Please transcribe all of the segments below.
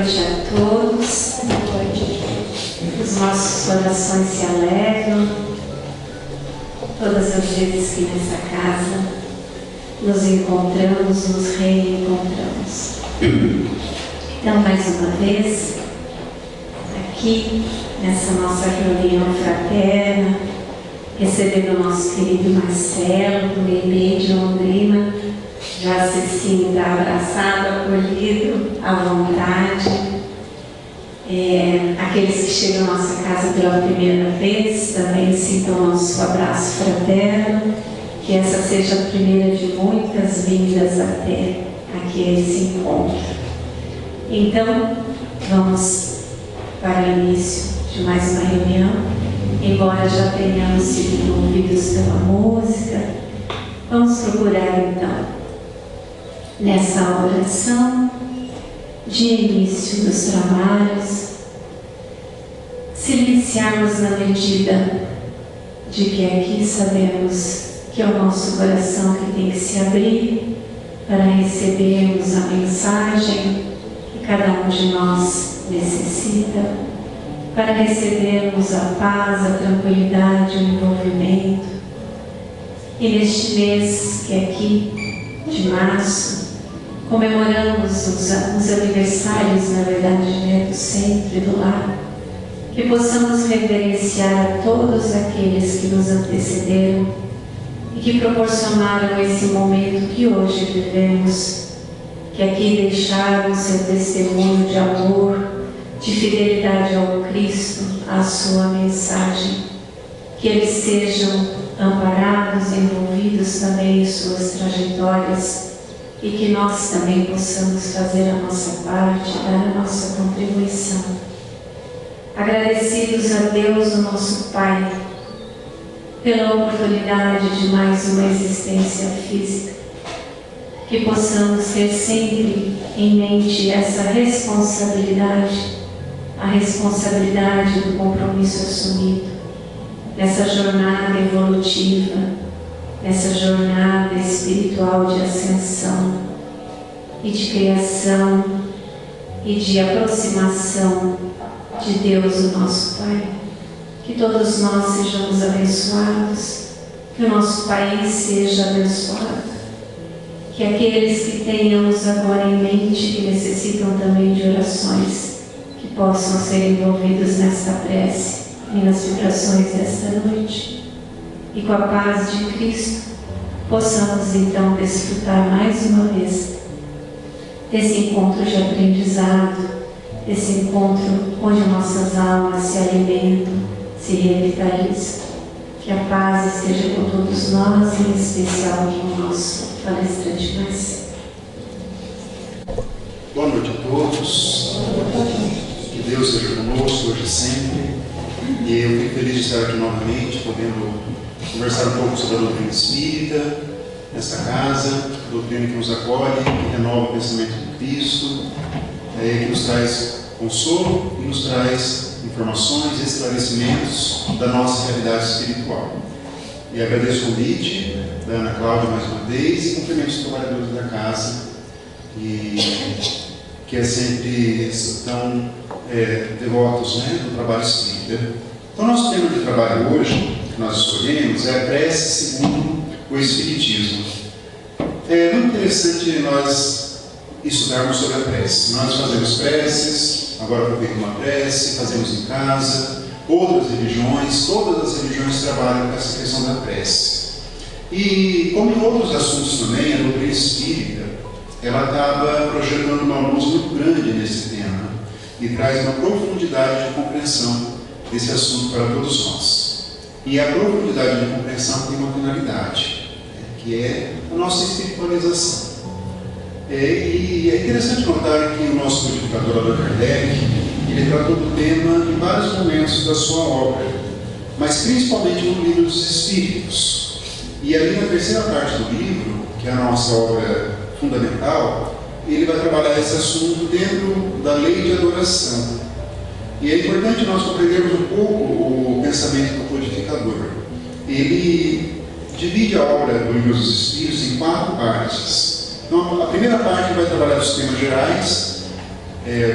noite a todos. Boa noite. Os nossos corações se alegram todas as vezes que nessa casa nos encontramos, nos reencontramos. Então, mais uma vez, aqui nessa nossa reunião fraterna, recebendo o nosso querido Marcelo, do EB de Londrina, já se sinta abraçado, acolhido, à vontade. Aqueles que chegam à nossa casa pela primeira vez, também sintam o nosso abraço fraterno, que essa seja a primeira de muitas vindas até aqui a esse encontro. Então, vamos para o início de mais uma reunião, embora já tenhamos sido envolvidos pela música. Vamos procurar então, nessa oração de início dos trabalhos, silenciarmos na medida de que aqui sabemos que é o nosso coração que tem que se abrir para recebermos a mensagem que cada um de nós necessita, para recebermos a paz, a tranquilidade, o envolvimento. E neste mês que é aqui, de março, comemoramos os aniversários, na verdade, né, do centro e do lar, que possamos reverenciar a todos aqueles que nos antecederam e que proporcionaram esse momento que hoje vivemos, que aqui deixaram seu testemunho de amor, de fidelidade ao Cristo, à sua mensagem, que eles sejam amparados, envolvidos também em suas trajetórias, e que nós também possamos fazer a nossa parte, dar a nossa contribuição. Agradecidos a Deus, o nosso Pai, pela oportunidade de mais uma existência física, que possamos ter sempre em mente essa responsabilidade, a responsabilidade do compromisso assumido, nessa jornada evolutiva, nessa jornada espiritual de ascensão e de criação e de aproximação de Deus, o nosso Pai. Que todos nós sejamos abençoados, que o nosso país seja abençoado, que aqueles que tenhamos agora em mente, que necessitam também de orações, que possam ser envolvidos nesta prece e nas vibrações desta noite. E com a paz de Cristo, possamos então desfrutar mais uma vez desse encontro de aprendizado, desse encontro onde nossas almas se alimentam, se revitalizam. Que a paz esteja com todos nós, em especial com o nosso palestrante Marcelo. Boa noite a todos. Que Deus seja conosco hoje e sempre. E eu fico feliz de estar aqui novamente, podendo conversar um pouco sobre a doutrina espírita, nesta casa, a doutrina que nos acolhe, que renova o pensamento de Cristo, que nos traz consolo e nos traz informações e esclarecimentos da nossa realidade espiritual. E agradeço o convite da Ana Cláudia mais uma vez e cumprimento os trabalhadores da casa, que é sempre tão devotos, né, do trabalho espírita. Então, nosso tema de trabalho hoje, que nós escolhemos, é a prece segundo o Espiritismo. É muito interessante nós estudarmos sobre a prece. Nós fazemos preces, agora eu vejo uma prece, fazemos em casa, outras religiões, todas as religiões trabalham com essa questão da prece. E, como em outros assuntos também, a doutrina espírita, ela acaba projetando uma luz muito grande nesse tema e traz uma profundidade de compreensão desse assunto para todos nós. E a profundidade de compreensão tem uma finalidade, que é a nossa espiritualização. E é interessante notar que o nosso codificador Allan Kardec, ele tratou do tema em vários momentos da sua obra, mas principalmente no Livro dos Espíritos. E ali na terceira parte do livro, que é a nossa obra fundamental, ele vai trabalhar esse assunto dentro da lei de adoração. E é importante nós compreendermos um pouco o pensamento do codificador. Ele divide a obra do Livro dos Espíritos em 4 partes. Então, a primeira parte vai trabalhar os temas gerais,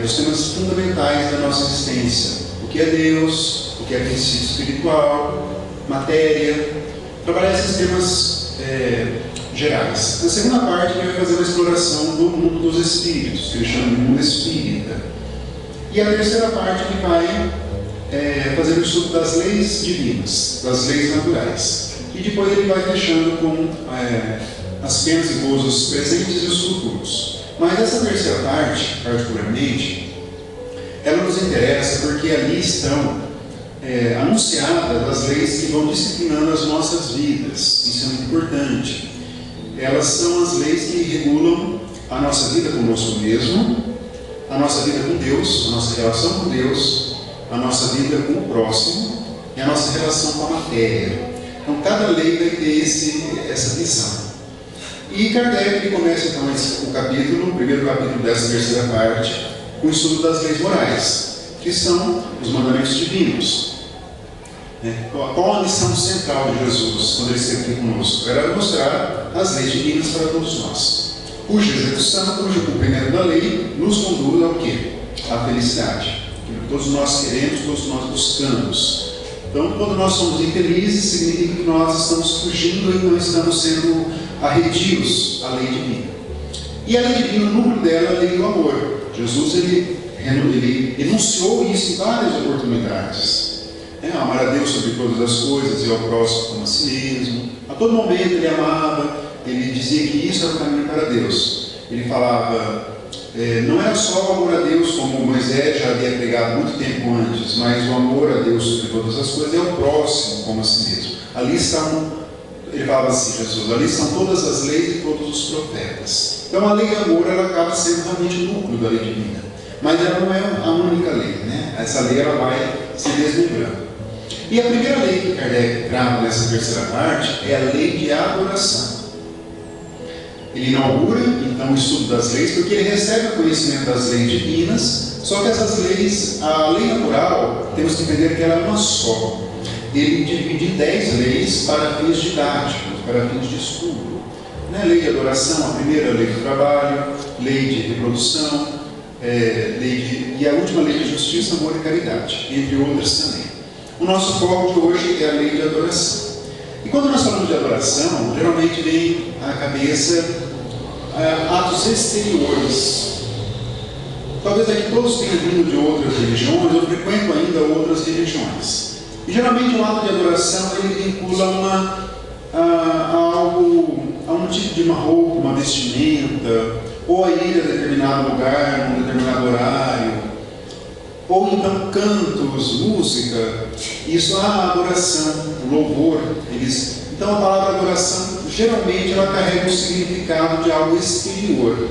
dos temas fundamentais da nossa existência. O que é Deus, o que é princípio espiritual, matéria, trabalhar esses temas gerais. Na segunda parte, ele vai fazer uma exploração do mundo dos espíritos, que ele chama de mundo espírita. E a terceira parte, ele vai fazer o estudo das leis divinas, das leis naturais. E depois ele vai fechando com as penas e gozos presentes e os futuros. Mas essa terceira parte, particularmente, ela nos interessa porque ali estão anunciadas as leis que vão disciplinando as nossas vidas. Isso é muito importante. Elas são as leis que regulam a nossa vida conosco mesmo, a nossa vida com Deus, a nossa relação com Deus, a nossa vida com o próximo e a nossa relação com a matéria. Então, cada lei vai ter essa visão. E Kardec ele começa então o primeiro capítulo dessa terceira parte, com o estudo das leis morais, que são os mandamentos divinos. Qual a missão central de Jesus quando ele esteve aqui conosco? Era mostrar as leis divinas para todos nós, cuja execução, cujo cumprimento da lei nos conduz ao quê? À felicidade. Todos nós queremos, todos nós buscamos. Então, quando nós somos infelizes, significa que nós estamos fugindo e não estamos sendo arredios à lei divina. E a lei divina, o núcleo dela é a lei do amor. Jesus ele enunciou isso em várias oportunidades. Amar a Deus sobre todas as coisas e ao próximo como a si mesmo. A todo momento ele amava, ele dizia que isso era o caminho para Deus. Ele falava, não era só o amor a Deus, como Moisés já havia pregado muito tempo antes, mas o amor a Deus sobre todas as coisas é o próximo como a si mesmo. Ali estão, ele falava assim, Jesus, ali estão todas as leis e todos os profetas. Então a lei do amor ela acaba sendo realmente o núcleo da lei divina. Mas ela não é a única lei, né? Essa lei ela vai se desmembrando. E a primeira lei que Kardec trata nessa terceira parte é a lei de adoração. Ele inaugura então o estudo das leis, porque ele recebe o conhecimento das leis divinas, só que essas leis, a lei natural, temos que entender que ela é uma só. Ele divide em 10 leis para fins didáticos, para fins de estudo. Lei de adoração, a primeira lei do trabalho, lei de reprodução, e a última lei de justiça, amor e caridade, entre outras também. O nosso foco de hoje é a lei de adoração. E quando nós falamos de adoração, geralmente vem à cabeça atos exteriores. Talvez aqui todos tenham vindo de outras religiões, eu frequento ainda outras religiões. E geralmente o ato de adoração ele vincula a um tipo de uma roupa, uma vestimenta, ou a ir a determinado lugar, num determinado horário, ou então cantos, música. Isso é a adoração, o louvor. Então a palavra adoração geralmente ela carrega o significado de algo exterior.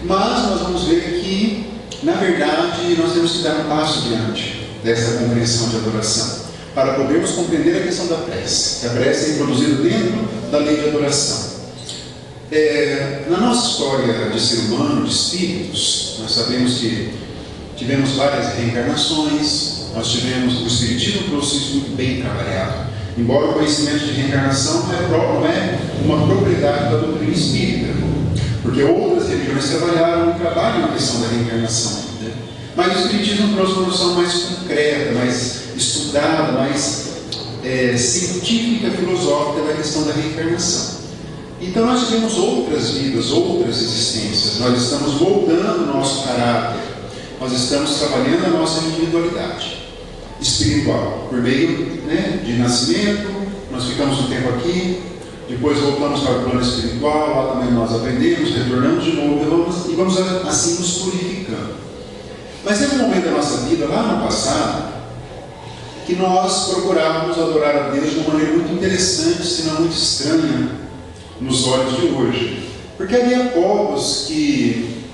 Mas nós vamos ver que, na verdade, nós temos que dar um passo diante dessa compreensão de adoração, para podermos compreender a questão da prece. A prece é introduzida dentro da lei de adoração. Na nossa história de ser humano, de espíritos, nós sabemos que tivemos várias reencarnações, o Espiritismo trouxe isso muito bem trabalhado. Embora o conhecimento de reencarnação não é uma propriedade da doutrina espírita, porque outras religiões trabalharam e trabalham a questão da reencarnação ainda. Mas o Espiritismo trouxe uma noção mais concreta, mais estudada, mais científica, filosófica da questão da reencarnação. Então nós tivemos outras vidas, outras existências, nós estamos moldando o nosso caráter, nós estamos trabalhando a nossa individualidade espiritual, por meio de nascimento, nós ficamos um tempo aqui, depois voltamos para o plano espiritual, lá também nós aprendemos, retornamos de novo e vamos assim nos purificando. Mas teve um momento da nossa vida, lá no passado, que nós procurávamos adorar a Deus de uma maneira muito interessante, se não muito estranha, nos olhos de hoje. Porque havia povos que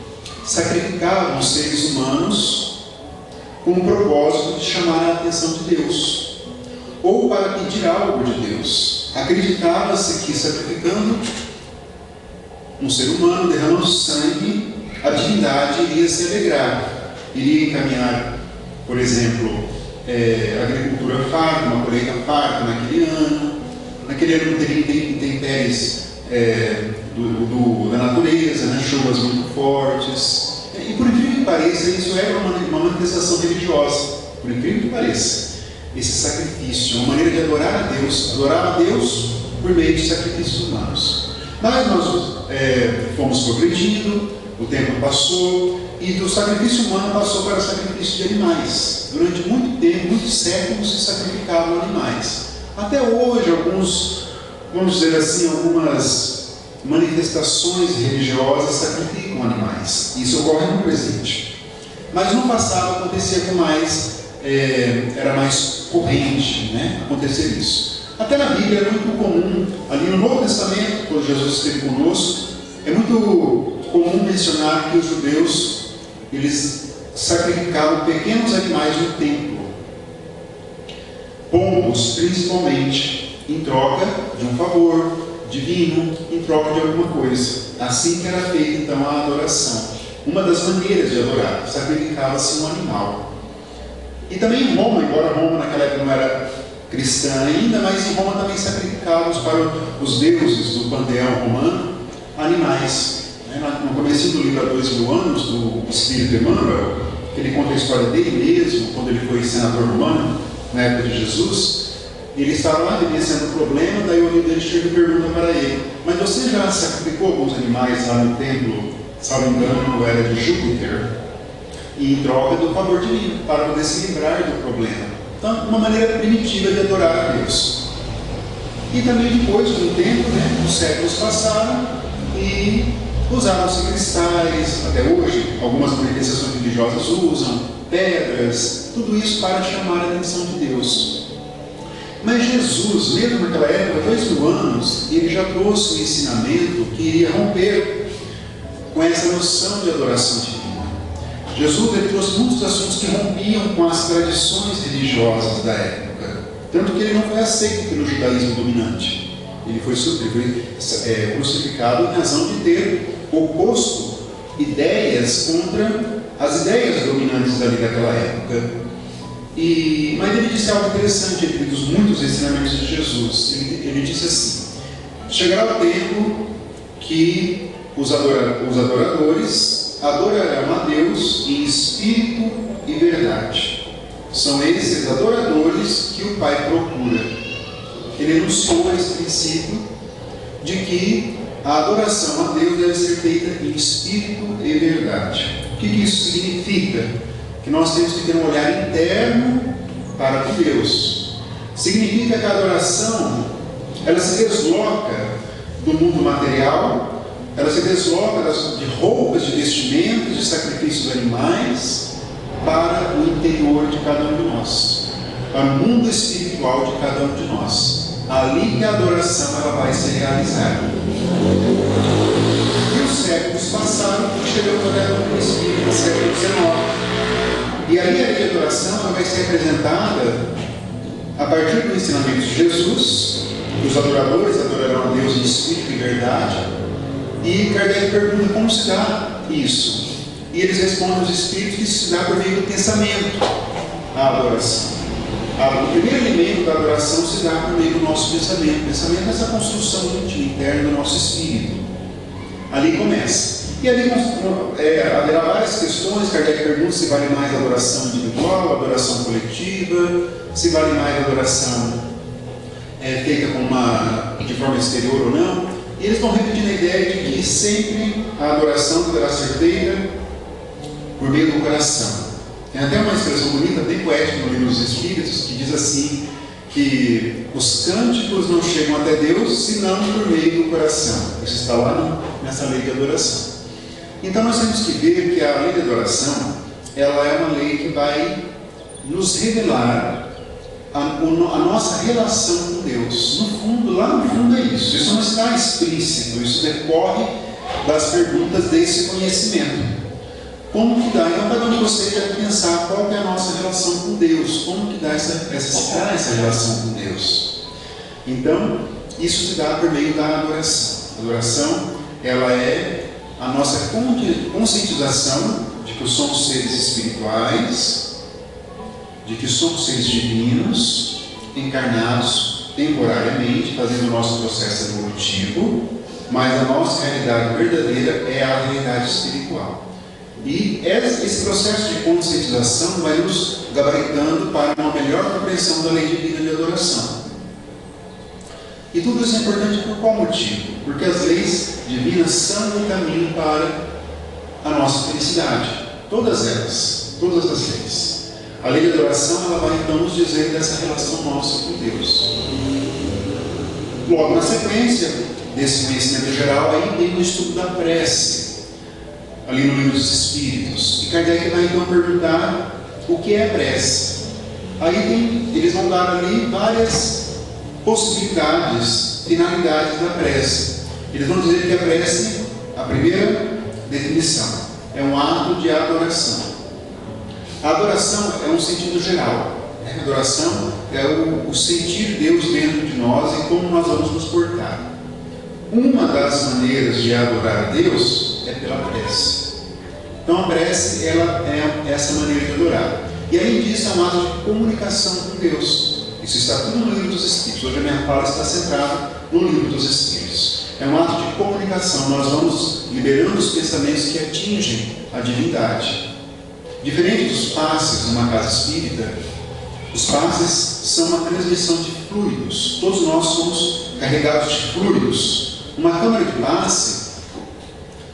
sacrificavam os seres humanos com o propósito de chamar a atenção de Deus, ou para pedir algo de Deus. Acreditava-se que sacrificando um ser humano, derramando sangue, a divindade iria se alegrar, iria encaminhar, por exemplo, agricultura farta, uma colheita farta naquele ano não teria intempéries da natureza, chuvas muito fortes, e por pareça, isso é uma manifestação religiosa, por incrível que pareça. Esse sacrifício, uma maneira de adorar a Deus por meio de sacrifícios humanos. Mas nós fomos progredindo, o tempo passou, e do sacrifício humano passou para o sacrifício de animais. Durante muito tempo, muitos séculos, se sacrificavam animais. Até hoje, vamos dizer assim, algumas manifestações religiosas sacrificam animais. Isso ocorre no presente. Mas no passado acontecia com mais, era mais corrente, né, acontecer isso. Até na Bíblia é muito comum, ali no Novo Testamento, quando Jesus esteve conosco, é muito comum mencionar que os judeus, eles sacrificavam pequenos animais no templo, pombos principalmente, em troca de um favor divino, em troca de alguma coisa. Assim que era feita então a adoração. Uma das maneiras de adorar, sacrificava-se um animal. E também em Roma, embora Roma naquela época não era cristã ainda, mas em Roma também sacrificavam para os deuses do panteão romano animais. No começo do livro Há 2000 anos, do Espírito Emmanuel, ele conta a história dele mesmo, quando ele foi senador romano, na época de Jesus. Ele estava lá vivenciando o problema, daí o amigo dele chega e pergunta para ele: mas você já sacrificou alguns animais lá no templo, salvo engano, era de Júpiter, e em troca do favor divino, para poder se livrar do problema? Então, uma maneira primitiva de adorar a Deus. E também depois, com o tempo, os séculos passaram e usaram-se cristais, até hoje, algumas manifestações religiosas usam, pedras, tudo isso para chamar a atenção de Deus. Mas Jesus, mesmo naquela época, 2000 anos, ele já trouxe um ensinamento que iria romper com essa noção de adoração divina. Jesus ele trouxe muitos assuntos que rompiam com as tradições religiosas da época, tanto que ele não foi aceito pelo judaísmo dominante. Ele foi crucificado em razão de ter oposto ideias contra as ideias dominantes ali daquela época. Mas ele disse algo interessante entre os muitos ensinamentos de Jesus. Ele disse assim: chegará o tempo que os adoradores adorarão a Deus em espírito e verdade. São esses adoradores que o Pai procura. Ele anunciou esse princípio de que a adoração a Deus deve ser feita em espírito e verdade. O que isso significa? Que nós temos que ter um olhar interno para com Deus. Significa que a adoração, ela se desloca do mundo material, ela se desloca de roupas, de vestimentos, de sacrifícios de animais, para o interior de cada um de nós, para o mundo espiritual de cada um de nós. Ali que a adoração ela vai ser realizada. E os séculos passaram e chegamos até o Espírito, no século XIX. E aí a lei de adoração ela vai ser apresentada a partir do ensinamento de Jesus. Os adoradores adorarão a Deus em espírito e verdade. E Kardec pergunta como se dá isso. E eles respondem aos espíritos que isso se dá por meio do pensamento, a adoração. O primeiro elemento da adoração se dá por meio do nosso pensamento. O pensamento é essa construção interna do nosso espírito. Ali começa. E ali haverá várias questões. Kardec pergunta se vale mais a adoração individual, a adoração coletiva, se vale mais a adoração feita de forma exterior ou não. E eles vão repetindo a ideia de que sempre a adoração deverá ser feita por meio do coração. Tem até uma expressão bonita, bem poética no Livro dos Espíritos, que diz assim, que os cânticos não chegam até Deus senão por meio do coração. Isso está lá nessa lei de adoração. Então nós temos que ver que a lei de adoração, ela é uma lei que vai nos revelar a nossa relação com Deus. No fundo, lá no fundo é isso. Isso não está explícito, isso decorre das perguntas desse conhecimento. Como que dá? Então cada um de vocês deve pensar qual é a nossa relação com Deus. Como que dá essa relação com Deus? Então, isso se dá por meio da adoração. A adoração, ela é a nossa conscientização de que somos seres espirituais, de que somos seres divinos, encarnados temporariamente, fazendo o nosso processo evolutivo, mas a nossa realidade verdadeira é a realidade espiritual. E esse processo de conscientização vai nos gabaritando para uma melhor compreensão da lei divina de adoração. E tudo isso é importante por qual motivo? Porque as leis divinas são o caminho para a nossa felicidade. Todas elas, todas as leis. A lei de adoração, ela vai então nos dizer dessa relação nossa com Deus. Logo na sequência desse conhecimento geral, aí vem o estudo da prece, ali no Livro dos Espíritos. E Kardec vai então perguntar o que é prece. Aí eles vão dar ali várias possibilidades, finalidades da prece. Eles vão dizer que a prece, a primeira definição, é um ato de adoração. A adoração é um sentido geral. A adoração é o sentir Deus dentro de nós e como nós vamos nos portar. Uma das maneiras de adorar a Deus é pela prece. Então a prece, ela é essa maneira de adorar. E além disso, é um ato de comunicação com Deus. Isso está tudo no Livro dos Espíritos. Hoje a minha fala está centrada no Livro dos Espíritos. É um ato de comunicação. Nós vamos liberando os pensamentos que atingem a divindade. Diferente dos passes numa casa espírita, os passes são uma transmissão de fluidos. Todos nós somos carregados de fluidos. Uma câmara de passe,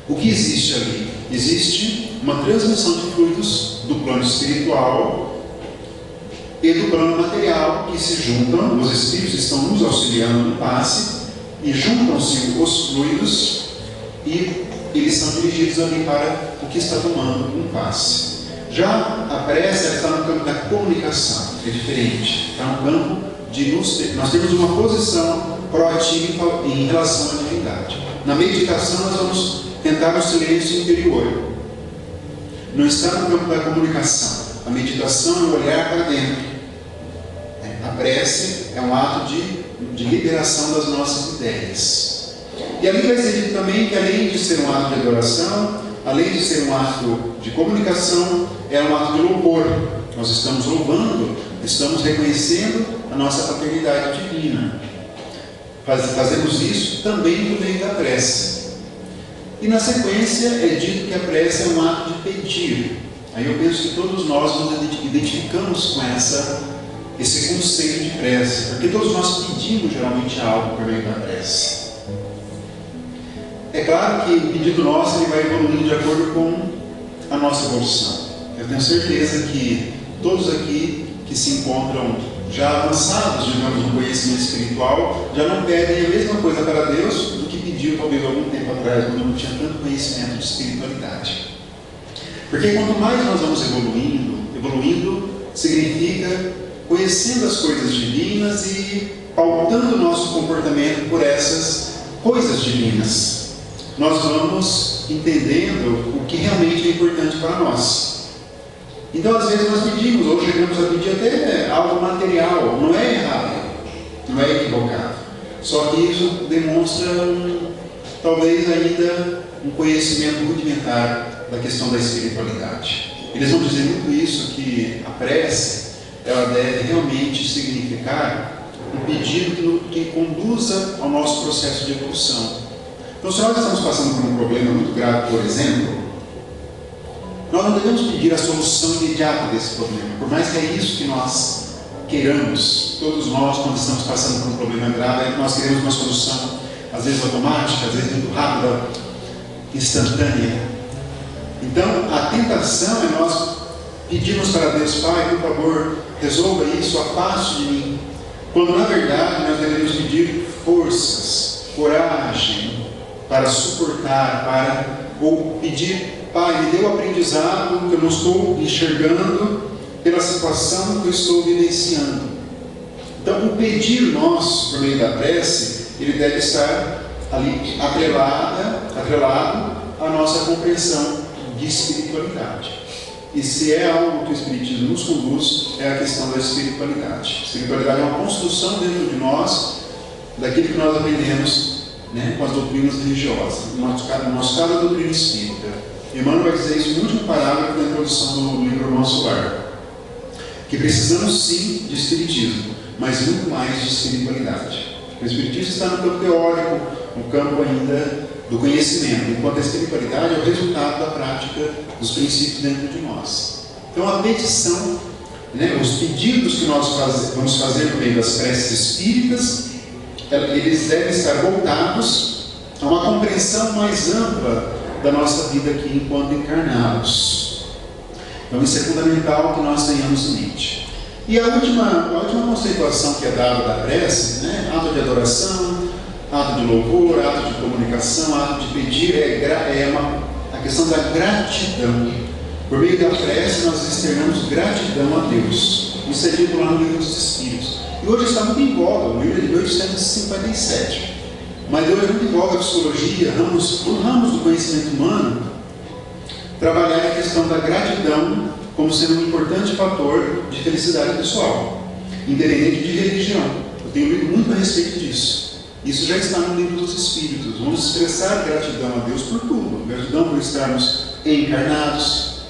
o que existe ali? Existe uma transmissão de fluidos do plano espiritual e do plano material que se juntam. Os espíritos estão nos auxiliando no passe e juntam-se os fluidos e eles são dirigidos ali para o que está tomando um passe. Já a prece está no campo da comunicação, é diferente. Está no campo de nós temos uma posição proativa em relação à divindade. Na meditação nós vamos tentar o silêncio interior. Não está no campo da comunicação. A meditação é o olhar para dentro. A prece é um ato de liberação das nossas ideias. E ali vai ser dito também que além de ser um ato de adoração, além de ser um ato de comunicação, é um ato de louvor. Nós estamos louvando, estamos reconhecendo a nossa paternidade divina. Fazemos isso também por meio da prece. E na sequência é dito que a prece é um ato de pedir. Aí eu penso que todos nós nos identificamos com esse conceito de prece, porque todos nós pedimos geralmente algo por meio da prece. É claro que o pedido nosso ele vai evoluindo de acordo com a nossa evolução. Eu tenho certeza que todos aqui que se encontram já avançados, digamos, no conhecimento espiritual, já não pedem a mesma coisa para Deus do que pediu talvez algum tempo atrás, quando não tinha tanto conhecimento de espiritualidade. Porque quanto mais nós vamos evoluindo significa conhecendo as coisas divinas e pautando o nosso comportamento por essas coisas divinas. Nós vamos entendendo o que realmente é importante para nós. Então, às vezes nós pedimos, ou chegamos a pedir até algo material. Não é errado, não é equivocado. Só que isso demonstra talvez ainda um conhecimento rudimentar da questão da espiritualidade. Eles vão dizer muito isso, que a prece, ela deve realmente significar um pedido que conduza ao nosso processo de evolução. Então, se nós estamos passando por um problema muito grave, por exemplo, nós não devemos pedir a solução imediata desse problema, por mais que é isso que nós queiramos. Todos nós, quando estamos passando por um problema grave, nós queremos uma solução, às vezes automática, às vezes muito rápida, instantânea. Então, a tentação é nós pedirmos para Deus, Pai, por favor, resolva isso, afaste de mim. Quando, na verdade, nós devemos pedir forças, coragem, para suportar, ou pedir, Pai, me dê o aprendizado que eu não estou enxergando pela situação que eu estou vivenciando. Então, o pedir nosso, por meio da prece, ele deve estar ali atrelado à nossa compreensão de espiritualidade. E se é algo que o Espiritismo nos conduz, é a questão da espiritualidade. A espiritualidade é uma construção dentro de nós daquilo que nós aprendemos, com as doutrinas religiosas. No nosso caso, a doutrina espírita. Emmanuel vai dizer isso no último parágrafo da introdução do livro Nosso Lar, que precisamos sim de espiritismo, mas muito mais de espiritualidade. O espiritismo está no campo teórico, no campo ainda do conhecimento, enquanto a espiritualidade é o resultado da prática dos princípios dentro de nós. Então a petição, os pedidos que nós vamos fazer no meio das preces espíritas, eles devem estar voltados a uma compreensão mais ampla da nossa vida aqui enquanto encarnados. Então isso é fundamental que nós tenhamos em mente. E a última conceituação que é dada da prece, ato de adoração, ato de louvor, ato de comunicação, ato de pedir, a questão da gratidão. Por meio da prece nós externamos gratidão a Deus. Isso é dito lá no Livro dos Espíritos. E hoje está muito em voga, o livro é de 1857. Mas hoje é muito em voga a psicologia, ramos do conhecimento humano, trabalhar a questão da gratidão como sendo um importante fator de felicidade pessoal, independente de religião. Eu tenho lido muito a respeito disso. Isso já está no Livro dos Espíritos. Vamos expressar gratidão a Deus por tudo. Gratidão por estarmos encarnados,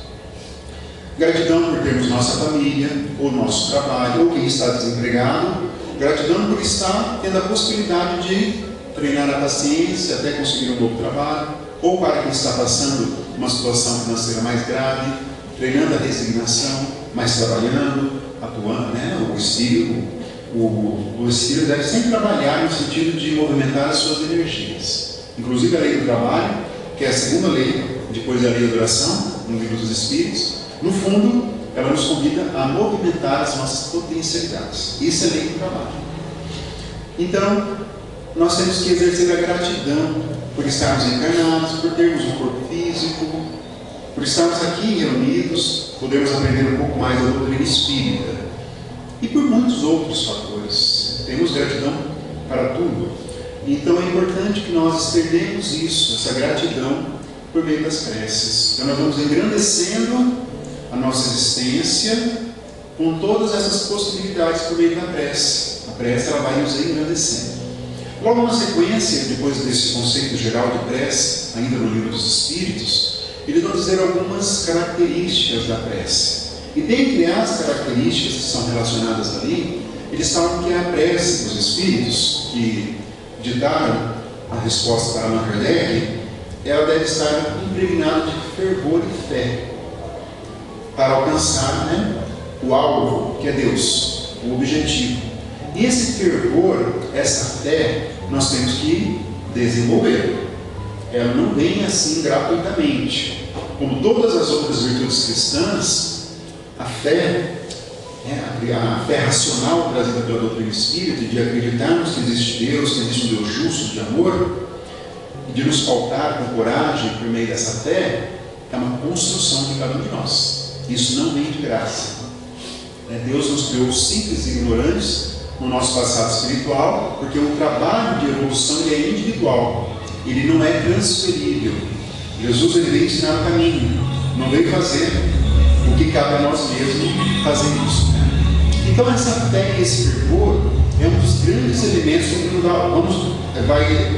gratidão por termos nossa família, ou nosso trabalho, ou quem está desempregado, gratidão por estar tendo a possibilidade de treinar a paciência até conseguir um novo trabalho, ou para quem está passando uma situação financeira mais grave, treinando a resignação, mas trabalhando, atuando, o espírito deve sempre trabalhar no sentido de movimentar as suas energias. Inclusive a lei do trabalho, que é a segunda lei, depois da lei da oração, no Livro dos Espíritos, no fundo, ela nos convida a movimentar as nossas potencialidades. Isso é a lei do trabalho. Então, nós temos que exercer a gratidão por estarmos encarnados, por termos um corpo físico, por estarmos aqui reunidos, podemos aprender um pouco mais da doutrina espírita. E por muitos outros fatores. Temos gratidão para tudo. Então é importante que nós externemos isso, essa gratidão, por meio das preces. Então nós vamos engrandecendo a nossa existência com todas essas possibilidades por meio da prece. A prece ela vai nos engrandecendo. Logo na sequência, depois desse conceito geral de prece, ainda no Livro dos Espíritos, eles vão dizer algumas características da prece. E dentre as características que são relacionadas ali, eles falam que a prece dos Espíritos, que ditaram a resposta para Allan Kardec, ela deve estar impregnada de fervor e fé, para alcançar o alvo, que é Deus, o objetivo. E esse fervor, essa fé, nós temos que desenvolver. Ela não vem assim gratuitamente. Como todas as outras virtudes cristãs, a fé racional trazida pela doutrina espírita, de acreditarmos que existe Deus, que existe um Deus justo, de amor, e de nos pautar com coragem por meio dessa fé, é uma construção de cada um de nós. Isso não vem de graça. Deus nos criou simples e ignorantes no nosso passado espiritual, porque o trabalho de evolução ele é individual, ele não é transferível. Jesus ele veio ensinar o caminho, não veio fazer o que cabe a nós mesmos fazermos. Então essa fé e esse fervor é um dos grandes elementos que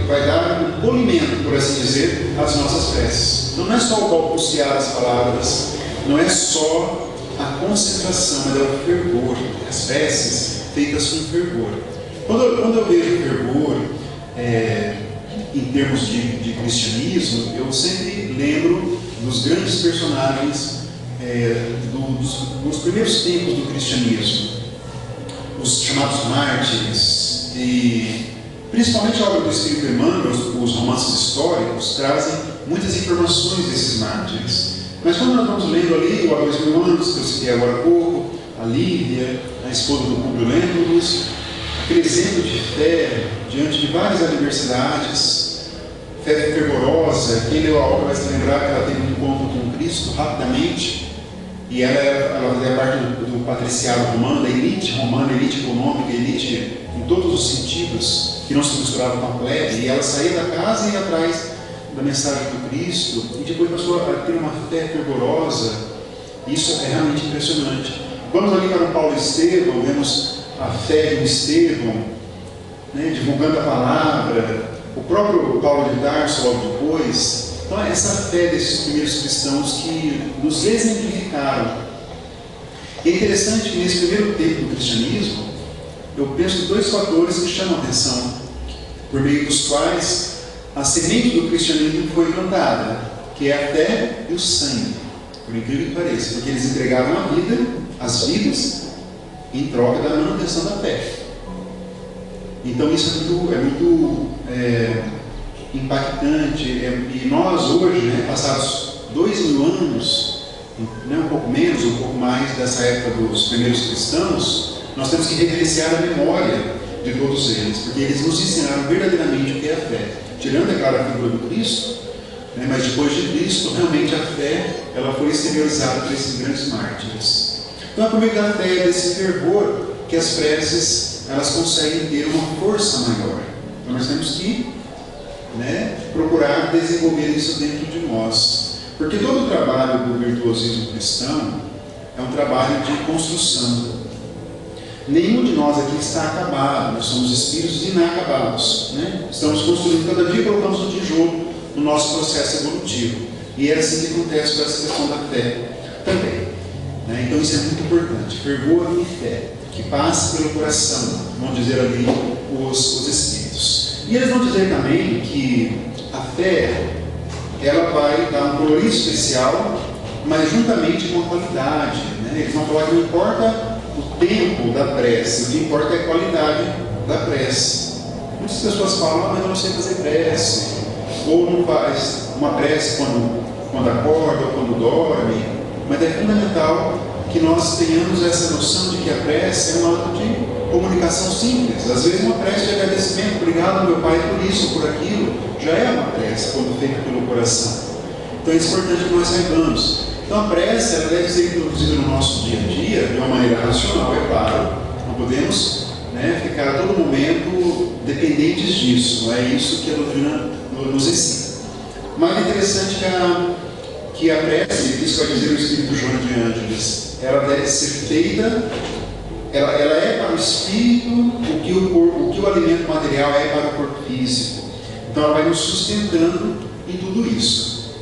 vai dar um polimento, por assim dizer, às nossas preces. Não é só o balbuciar as palavras, não é só a concentração, mas é o fervor, as preces feitas com fervor. Quando eu vejo fervor em termos de cristianismo, eu sempre lembro dos grandes personagens dos primeiros tempos do cristianismo, os chamados mártires, e principalmente a obra do Espírito Emmanuel, os romances históricos, trazem muitas informações desses mártires. Mas quando nós vamos lendo ali o Aloysio Nunes, que eu citei agora há pouco, a Lívia, a esposa do Públio Lentulus, aquele exemplo de fé diante de várias adversidades, fé fervorosa. Quem leu a obra vai se lembrar que ela teve um encontro com Cristo rapidamente, e ela fazia parte do patriciado romano, da elite romana, elite econômica, elite em todos os sentidos, que não se misturava com a plebe, e ela saía da casa e ia atrás da mensagem do Cristo, e depois passou a ter uma fé fervorosa. Isso é realmente impressionante. Vamos ali para o Paulo Estevão, vemos a fé de Estevão, divulgando a palavra, o próprio Paulo de Tarso logo depois. Então essa fé desses primeiros cristãos que nos exemplificaram. E é interessante que nesse primeiro tempo do cristianismo, eu penso em dois fatores que chamam a atenção, por meio dos quais a semente do cristianismo foi plantada, que é a fé e o sangue, por incrível que pareça, porque eles entregavam a vida, as vidas, em troca da manutenção da fé. Então isso é muito impactante, e nós hoje, né, passados 2000 anos, né, um pouco menos, um pouco mais dessa época dos primeiros cristãos, nós temos que reverenciar a memória de todos eles, porque eles nos ensinaram verdadeiramente o que é a fé, tirando, é claro, a figura do Cristo, né, mas depois de Cristo, realmente a fé ela foi exteriorizada por esses grandes mártires. Então é por meio da fé, desse fervor, que as preces elas conseguem ter uma força maior. Então nós temos que, né, procurar desenvolver isso dentro de nós, porque todo o trabalho do virtuosismo cristão é um trabalho de construção. Nenhum de nós aqui está acabado, nós somos espíritos inacabados, né? Estamos construindo cada dia, colocamos um tijolo no nosso processo evolutivo, e é assim que acontece com essa questão da fé também, né? Então isso é muito importante, fervor e fé, que passe pelo coração, vão dizer ali os espíritos. E eles vão dizer também que a fé ela vai dar um colorido especial, mas juntamente com a qualidade, né? Eles vão falar que não importa o tempo da prece, o que importa é a qualidade da prece. Muitas pessoas falam, mas eu não sei fazer prece, ou não faz uma prece quando acorda ou quando dorme, mas é fundamental que nós tenhamos essa noção de que a prece é um ato de comunicação simples. Às vezes uma prece de agradecimento, obrigado meu Pai por isso, por aquilo, já é uma prece quando feita pelo coração. Então é importante que nós saibamos. Então a prece ela deve ser introduzida no nosso dia a dia de uma maneira racional, é claro. Não podemos, né, ficar a todo momento dependentes disso. Não é isso que a doutrina nos ensina. Mas é interessante que a prece, isso vai dizer o Espírito João de Ângeles, ela deve ser feita, ela é para o espírito o que o alimento material é para o corpo físico. Então ela vai nos sustentando em tudo isso.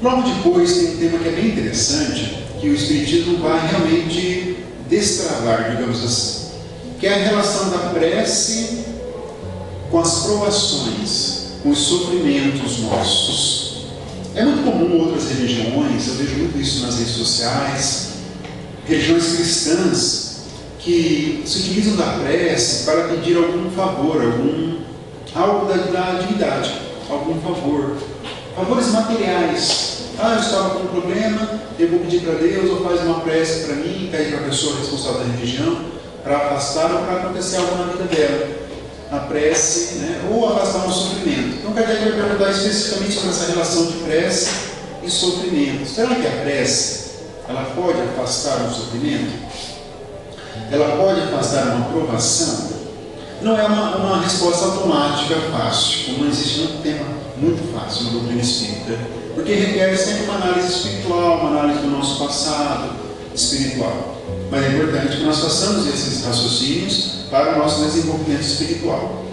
Logo depois tem um tema que é bem interessante, que o Espiritismo vai realmente destravar, digamos assim, que é a relação da prece com as provações, com os sofrimentos nossos. É muito comum outras religiões, eu vejo muito isso nas redes sociais, religiões cristãs que se utilizam da prece para pedir algum favor, algo da divindade, algum favor, favores materiais. Eu estava com um problema, eu vou pedir para Deus, ou faz uma prece para mim, pede para a pessoa responsável da religião, para afastar ou para acontecer algo na vida dela. A prece, né, ou afastar um sofrimento. Então Kardec vai perguntar especificamente sobre essa relação de prece e sofrimento. Será que a prece ela pode afastar um sofrimento? Ela pode afastar uma provação? Não é uma resposta automática fácil, como não existe um tema muito fácil na doutrina espírita, porque requer sempre uma análise espiritual, uma análise do nosso passado espiritual. Mas é importante que nós façamos esses raciocínios para o nosso desenvolvimento espiritual.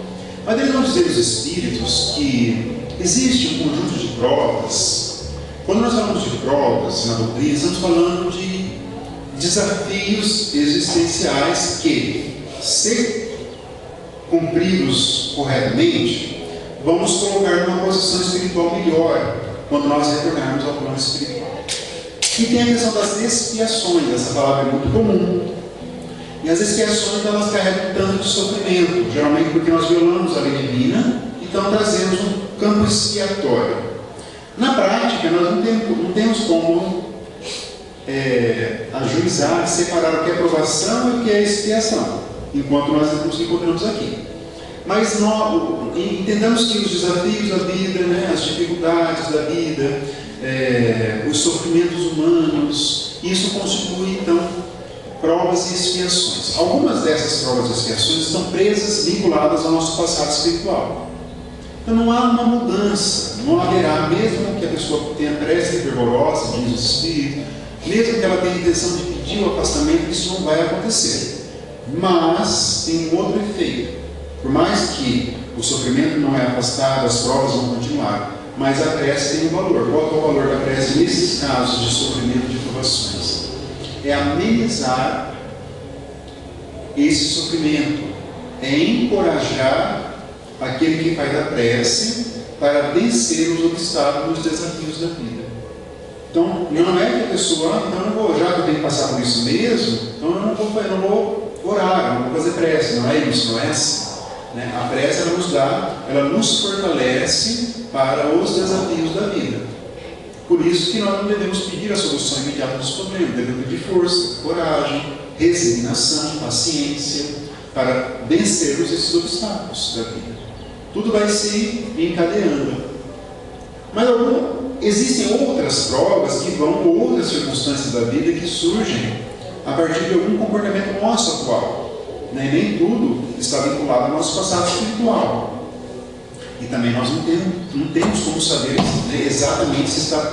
Mas eles vão dizer os espíritos que existe um conjunto de provas. Quando nós falamos de provas na doutrina, estamos falando de desafios existenciais que, se cumpridos corretamente, vão nos colocar numa posição espiritual melhor quando nós retornarmos ao plano espiritual. E tem a questão das expiações, essa palavra é muito comum. E as expiações elas carregam tanto de sofrimento, geralmente porque nós violamos a lei divina, então trazemos um campo expiatório. Na prática, nós não temos como ajuizar, separar o que é provação e o que é expiação, enquanto nós nos encontramos aqui. Mas nós entendamos que os desafios da vida, né, as dificuldades da vida, os sofrimentos humanos, isso constitui então provas e expiações. Algumas dessas provas e expiações estão presas, vinculadas ao nosso passado espiritual. Então não há uma mudança, não haverá, mesmo que a pessoa tenha prece fervorosa, diz o Espírito, mesmo que ela tenha a intenção de pedir o afastamento, isso não vai acontecer. Mas tem um outro efeito. Por mais que o sofrimento não é afastado, as provas vão continuar, mas a prece tem um valor. Qual é o valor da prece nesses casos de sofrimento, de provações? É amenizar esse sofrimento, é encorajar aquele que faz a prece para vencer os obstáculos e os desafios da vida. Então, não é que a pessoa, então eu não vou, já que eu tenho que passar por isso mesmo, então eu não vou orar, não vou fazer prece. Não é isso, não é assim. Né? A prece ela nos fortalece para os desafios da vida. Por isso que nós não devemos pedir a solução imediata dos problemas, devemos pedir força, coragem, resignação, paciência, para vencermos esses obstáculos da vida. Tudo vai se encadeando. Mas existem outras provas que vão, ou outras circunstâncias da vida que surgem a partir de algum comportamento nosso atual. Né? Nem tudo está vinculado ao nosso passado espiritual. E também nós não temos como saber exatamente se está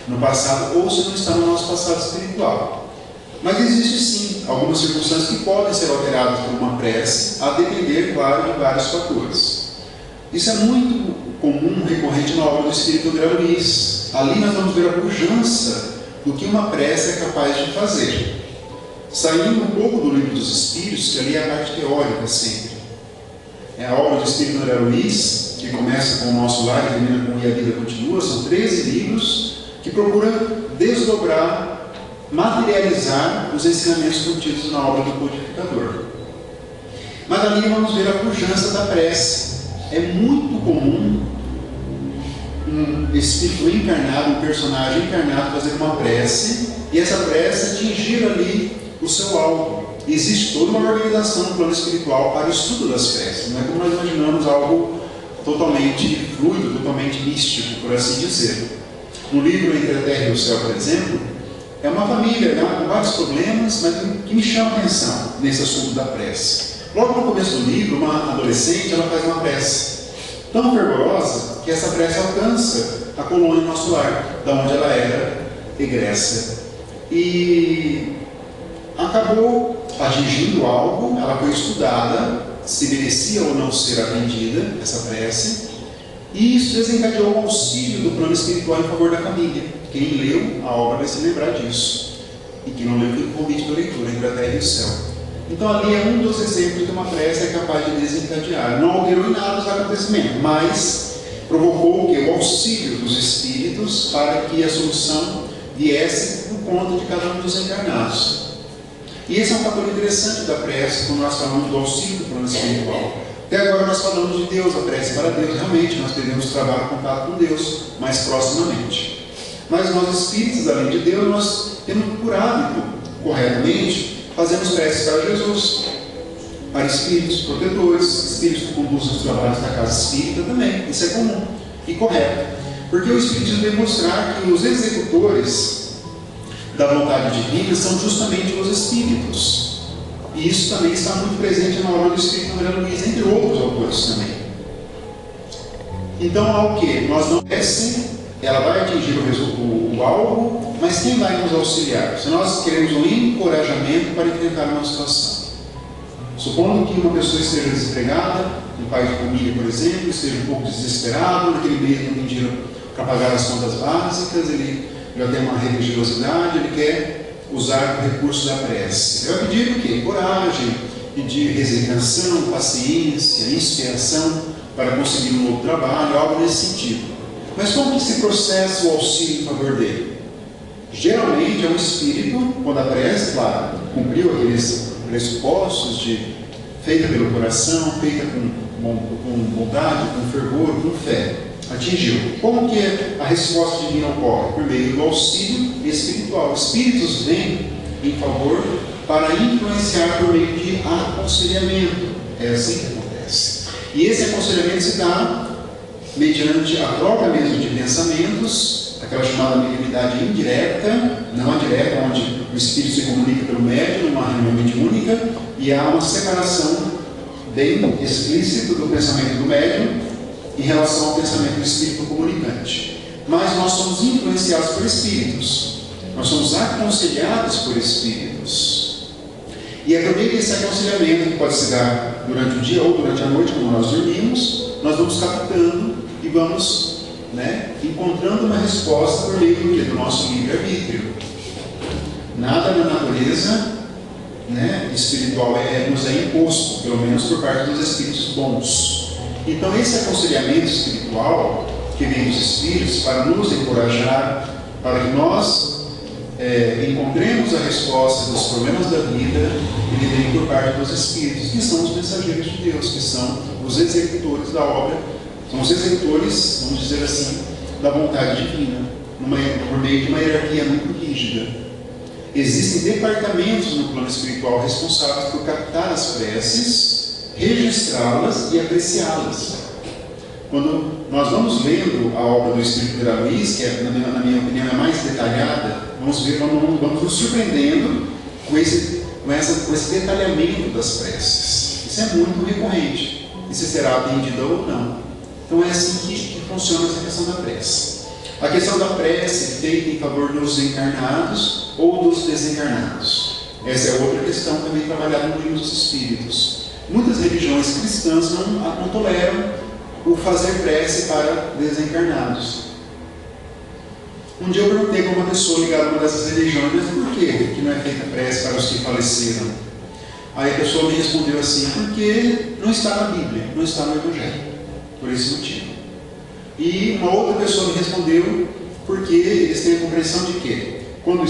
no passado ou se não está no nosso passado espiritual. Mas existe sim algumas circunstâncias que podem ser alteradas por uma prece, a depender, claro, de vários fatores. Isso é muito comum, recorrente na obra do Espírito André Luiz. Ali nós vamos ver a pujança do que uma prece é capaz de fazer. Saindo um pouco do Livro dos Espíritos, que ali é a parte teórica sempre. É a obra do Espírito André Luiz, que começa com o Nosso Lar e termina com E a Vida Continua. São 13 livros que procuram desdobrar, materializar os ensinamentos contidos na obra do Codificador. Mas ali vamos ver a pujança da prece. É muito comum um espírito encarnado, um personagem encarnado fazer uma prece e essa prece atingir ali o seu alvo. Existe toda uma organização no plano espiritual para o estudo das preces. Não é como nós imaginamos algo totalmente fluido, totalmente místico, por assim dizer. No livro Entre a Terra e o Céu, por exemplo, é uma família, né, com vários problemas, mas que me chama a atenção nesse assunto da prece. Logo no começo do livro, uma adolescente ela faz uma prece tão fervorosa que essa prece alcança a colônia Nosso Lar, da onde ela era egressa. E acabou atingindo algo, ela foi estudada, se merecia ou não ser atendida, essa prece, e isso desencadeou o auxílio do plano espiritual em favor da família. Quem leu a obra vai se lembrar disso. E quem não leu, fica o convite da leitura, Entre a Terra e o Céu. Então ali é um dos exemplos que uma prece é capaz de desencadear. Não alterou em nada os acontecimentos, mas provocou o auxílio dos espíritos para que a solução viesse por conta de cada um dos encarnados. E esse é um fator interessante da prece, quando nós falamos do auxílio do plano espiritual. Até agora nós falamos de Deus, a prece para Deus. Realmente nós devemos trabalhar o contato com Deus mais proximamente. Mas nós espíritos, além de Deus, nós temos por hábito, corretamente, fazemos preces para Jesus, para espíritos protetores, espíritos que conduzem os trabalhos da casa espírita também. Isso é comum e correto. Porque o Espiritismo vem mostrar que os executores da vontade divina são justamente os espíritos. E isso também está muito presente na obra do Espírito André Luiz, entre outros autores também. Então, ao que? Nós não ela vai atingir o alvo, mas quem vai nos auxiliar? Se nós queremos um encorajamento para enfrentar uma situação. Supondo que uma pessoa esteja desempregada, um pai de família, por exemplo, esteja um pouco desesperado, naquele mês não tem dinheiro para pagar as contas básicas, ele já tem uma religiosidade, ele quer usar o recurso da prece. Ele vai pedir o quê? Coragem, pedir resignação, paciência, inspiração para conseguir um novo trabalho, algo nesse sentido. Mas como que se processa o auxílio em favor dele? Geralmente é um espírito, quando a prece, claro, cumpriu aqueles pressupostos feita pelo coração, feita com bondade, com fervor, com fé, atingiu. Como que a resposta divina ocorre? Por meio do auxílio espiritual. Espíritos vêm em favor para influenciar por meio de aconselhamento. É assim que acontece. E esse aconselhamento se dá mediante a troca mesmo de pensamentos, aquela chamada mediunidade indireta, não a direta, onde o espírito se comunica pelo médium, numa reunião mediúnica, e há uma separação bem explícita do pensamento do médium em relação ao pensamento do espírito comunicante. Mas nós somos influenciados por espíritos, nós somos aconselhados por espíritos. E é por meio desse aconselhamento, que pode se dar durante o dia ou durante a noite, como nós dormimos, nós vamos captando e vamos encontrando uma resposta por meio do nosso livre-arbítrio. Nada na natureza espiritual nos é imposto, pelo menos por parte dos espíritos bons. Então, esse aconselhamento espiritual que vem dos Espíritos para nos encorajar, para que nós encontremos a resposta dos problemas da vida, ele vem por parte dos Espíritos, que são os mensageiros de Deus, que são os executores da obra, são os executores, vamos dizer assim, da vontade divina, por meio de uma hierarquia muito rígida. Existem departamentos no plano espiritual responsáveis por captar as preces, registrá-las e apreciá-las. Quando nós vamos lendo a obra do Espírito de Luís, que na minha opinião é mais detalhada, vamos nos surpreendendo com esse detalhamento das preces. Isso é muito recorrente. E se será atendida ou não. Então é assim que funciona essa questão da prece. A questão da prece feita em favor dos encarnados ou dos desencarnados. Essa é outra questão também trabalhada no Livro dos Espíritos. Muitas religiões cristãs não toleram o fazer prece para desencarnados. Um dia eu perguntei para uma pessoa ligada a uma dessas religiões, mas por que não é feita prece para os que faleceram? Aí a pessoa me respondeu assim, porque não está na Bíblia, não está no Evangelho, por esse motivo. E uma outra pessoa me respondeu, porque eles têm a compreensão de que, quando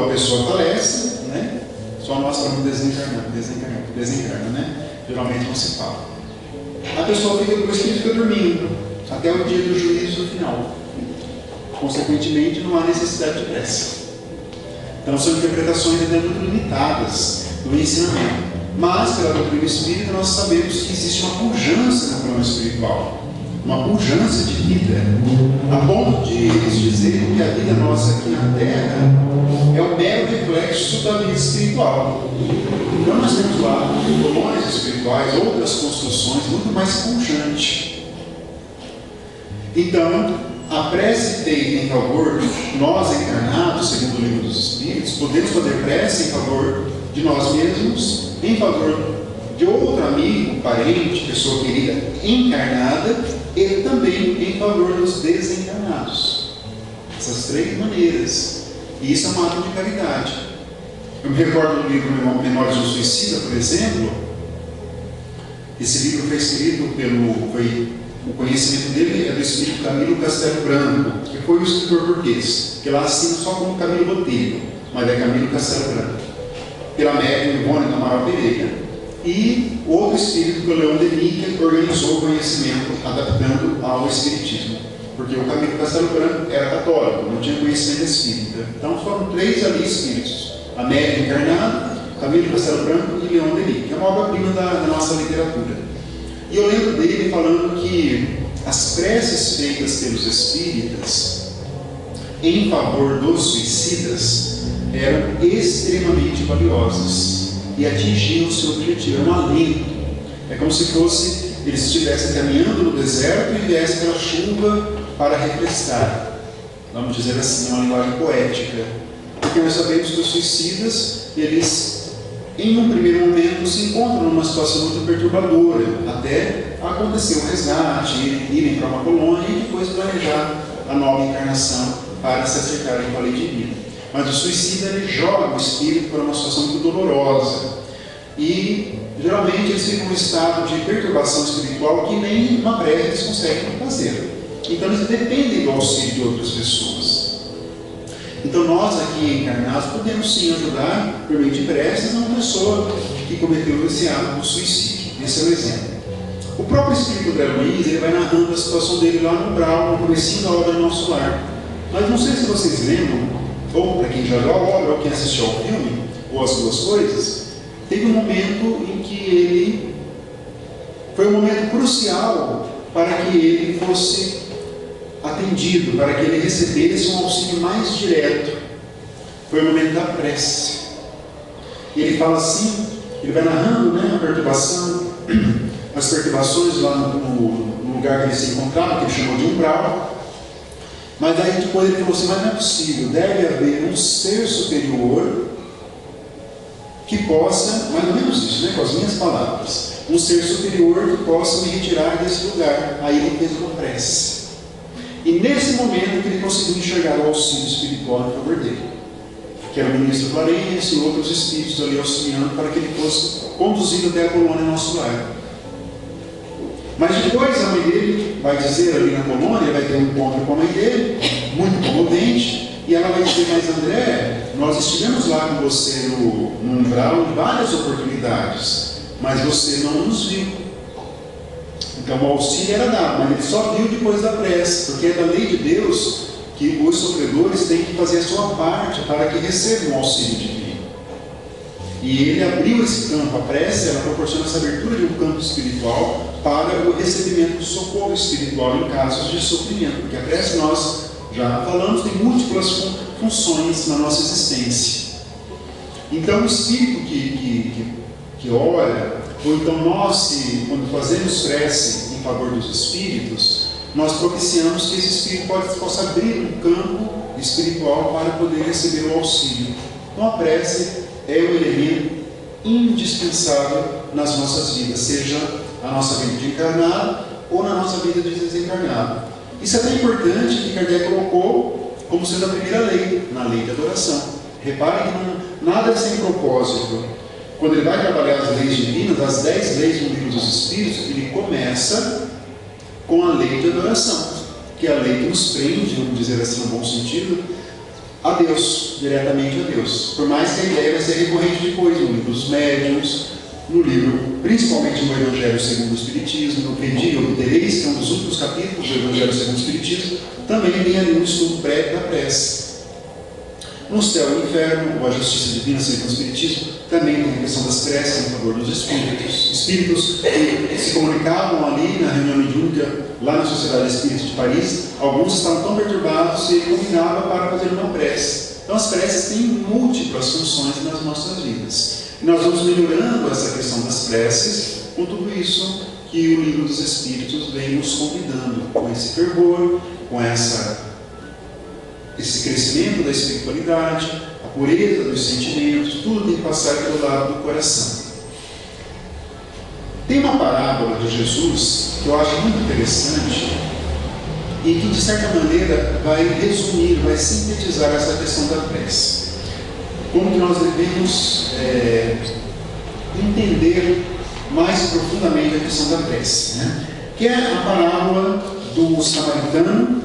a pessoa falece, né, só nós estamos desencarnando, né? Geralmente não se fala. A pessoa fica, o espírito fica dormindo, até o dia do juízo final. Consequentemente, não há necessidade de prece. Então, são interpretações até muito limitadas do ensinamento. Mas, pela doutrina espírita, nós sabemos que existe uma pujança no plano espiritual, uma pujança de vida, a ponto de eles dizerem que a vida nossa aqui na Terra é o mero reflexo da vida espiritual. Então, nós temos lá colônias espirituais, outras construções muito mais pujantes. Então, a prece feita em favor de nós encarnados, segundo o Livro dos Espíritos, podemos fazer prece em favor de nós mesmos, em favor de outro amigo, parente, pessoa querida encarnada, e também em favor dos desencarnados. Essas três maneiras. E isso é um ato de caridade. Eu me recordo do livro Memórias do Suicida, por exemplo. Esse livro foi escrito o conhecimento dele é do espírito Camilo Castelo Branco, que foi o escritor burguês, que lá assina só como Camilo Botelho, mas é Camilo Castelo Branco, pela médium Ivone do Amaral Pereira. E outro espírito, que é o Leão Denis, que organizou o conhecimento adaptando ao espiritismo, porque o Camilo Castelo Branco era católico, não tinha conhecimento espírita. Então foram três ali espíritos: a médium encarnada, Camilo Castelo Branco e Leão Denis, que é uma obra-prima da nossa literatura. E eu lembro dele falando que as preces feitas pelos espíritas em favor dos suicidas eram extremamente valiosas e atingiam o seu objetivo, era um alento. É como se eles estivessem caminhando no deserto e viesse aquela chuva para refrescar. Vamos dizer assim, é uma linguagem poética. Porque nós sabemos que os suicidas, eles em um primeiro momento se encontram numa situação muito perturbadora, até acontecer um resgate, irem para uma colônia e depois planejar a nova encarnação para se acercarem com a lei divina. Mas o suicida, ele joga o espírito para uma situação muito dolorosa e geralmente eles ficam num estado de perturbação espiritual que nem uma prece eles conseguem fazer. Então eles dependem do auxílio de outras pessoas. Então nós aqui encarnados podemos sim ajudar por meio de preces a uma pessoa que cometeu esse ato do suicídio. Esse é o exemplo. O próprio Espírito André Luiz, ele vai narrando a situação dele lá no Brau, no comecinho da obra do Nosso Lar. Mas não sei se vocês lembram, ou para quem já leu a obra, ou quem assistiu ao filme, ou as duas coisas, teve um momento em que ele foi um momento crucial para que ele fosse atendido, para que ele recebesse um auxílio mais direto. Foi o momento da prece. E ele fala assim, ele vai narrando a perturbação, as perturbações lá no lugar que ele se encontrava, que ele chamou de umbral. Mas aí depois ele falou assim, mas não é possível, deve haver um ser superior que possa, mais ou menos isso, com as minhas palavras, um ser superior que possa me retirar desse lugar. Aí ele fez uma prece. E nesse momento que ele conseguiu enxergar o auxílio espiritual em favor dele, que era o ministro Clarence e outros espíritos ali auxiliando para que ele fosse conduzido até a colônia Nosso Lar. Mas depois a mãe dele vai dizer ali na colônia, vai ter um encontro com a mãe dele, muito comovente, e ela vai dizer: mas André, nós estivemos lá com você no umbral em várias oportunidades, mas você não nos viu. Então o auxílio era dado, mas ele só viu depois da prece, porque é da lei de Deus que os sofredores têm que fazer a sua parte para que recebam o auxílio divino. E ele abriu esse campo, a prece, ela proporciona essa abertura de um campo espiritual para o recebimento do socorro espiritual em casos de sofrimento, porque a prece, nós já falamos, tem múltiplas funções na nossa existência. Então o espírito que ora, ou então nós, quando fazemos prece em favor dos espíritos, nós propiciamos que esse espírito possa abrir um campo espiritual para poder receber o auxílio. Então a prece é um elemento indispensável nas nossas vidas, seja a nossa vida de encarnado ou na nossa vida de desencarnado. Isso é tão importante que Kardec colocou como sendo a primeira lei, na lei de adoração. Reparem que nada é sem propósito. Quando ele vai trabalhar as leis divinas, as 10 leis do Livro dos Espíritos, ele começa com a lei de adoração, que é a lei que nos prende, vamos dizer assim no bom sentido, a Deus, diretamente a Deus. Por mais que a ideia vai ser recorrente depois no livro dos médiuns, no livro, principalmente no Evangelho segundo o Espiritismo, no Pedi e Obtereis, que é um dos últimos capítulos do Evangelho segundo o Espiritismo, também tem ali um estudo prévio da prece. No Céu e no Inferno, ou a Justiça Divina segundo o Espiritismo, também tem a questão das preces em favor dos espíritos. Espíritos que se comunicavam ali na reunião mediúnica, lá na Sociedade Espírita de Paris, alguns estavam tão perturbados e ele combinava para fazer uma prece. Então as preces têm múltiplas funções nas nossas vidas. E nós vamos melhorando essa questão das preces com tudo isso que o Livro dos Espíritos vem nos convidando, com esse fervor, com esse crescimento da espiritualidade, a pureza dos sentimentos, tudo tem que passar pelo lado do coração. Tem uma parábola de Jesus que eu acho muito interessante e que, de certa maneira, vai resumir, vai sintetizar essa questão da prece. Como que nós devemos entender mais profundamente a questão da prece, né? Que é a parábola do samaritano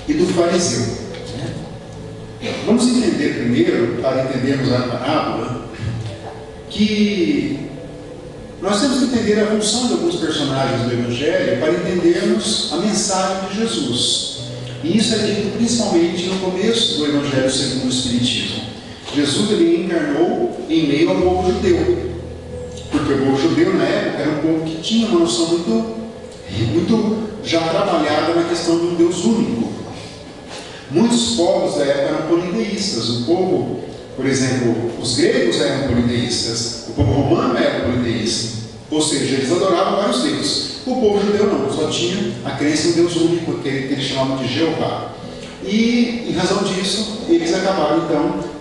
e do fariseu, né? Vamos entender primeiro, para entendermos a parábola, que nós temos que entender a função de alguns personagens do Evangelho para entendermos a mensagem de Jesus. E isso é dito principalmente no começo do Evangelho segundo o Espiritismo. Jesus ele encarnou em meio ao povo judeu, porque o povo judeu na época era um povo que tinha uma noção muito já trabalhada na questão de um Deus único. Muitos povos da época eram politeístas. O povo, por exemplo, os gregos eram politeístas, o povo romano era politeísta, ou seja, eles adoravam vários deuses. O povo judeu não, só tinha a crença em um Deus único, que eles chamavam de Jeová. E, em razão disso, eles acabaram, então,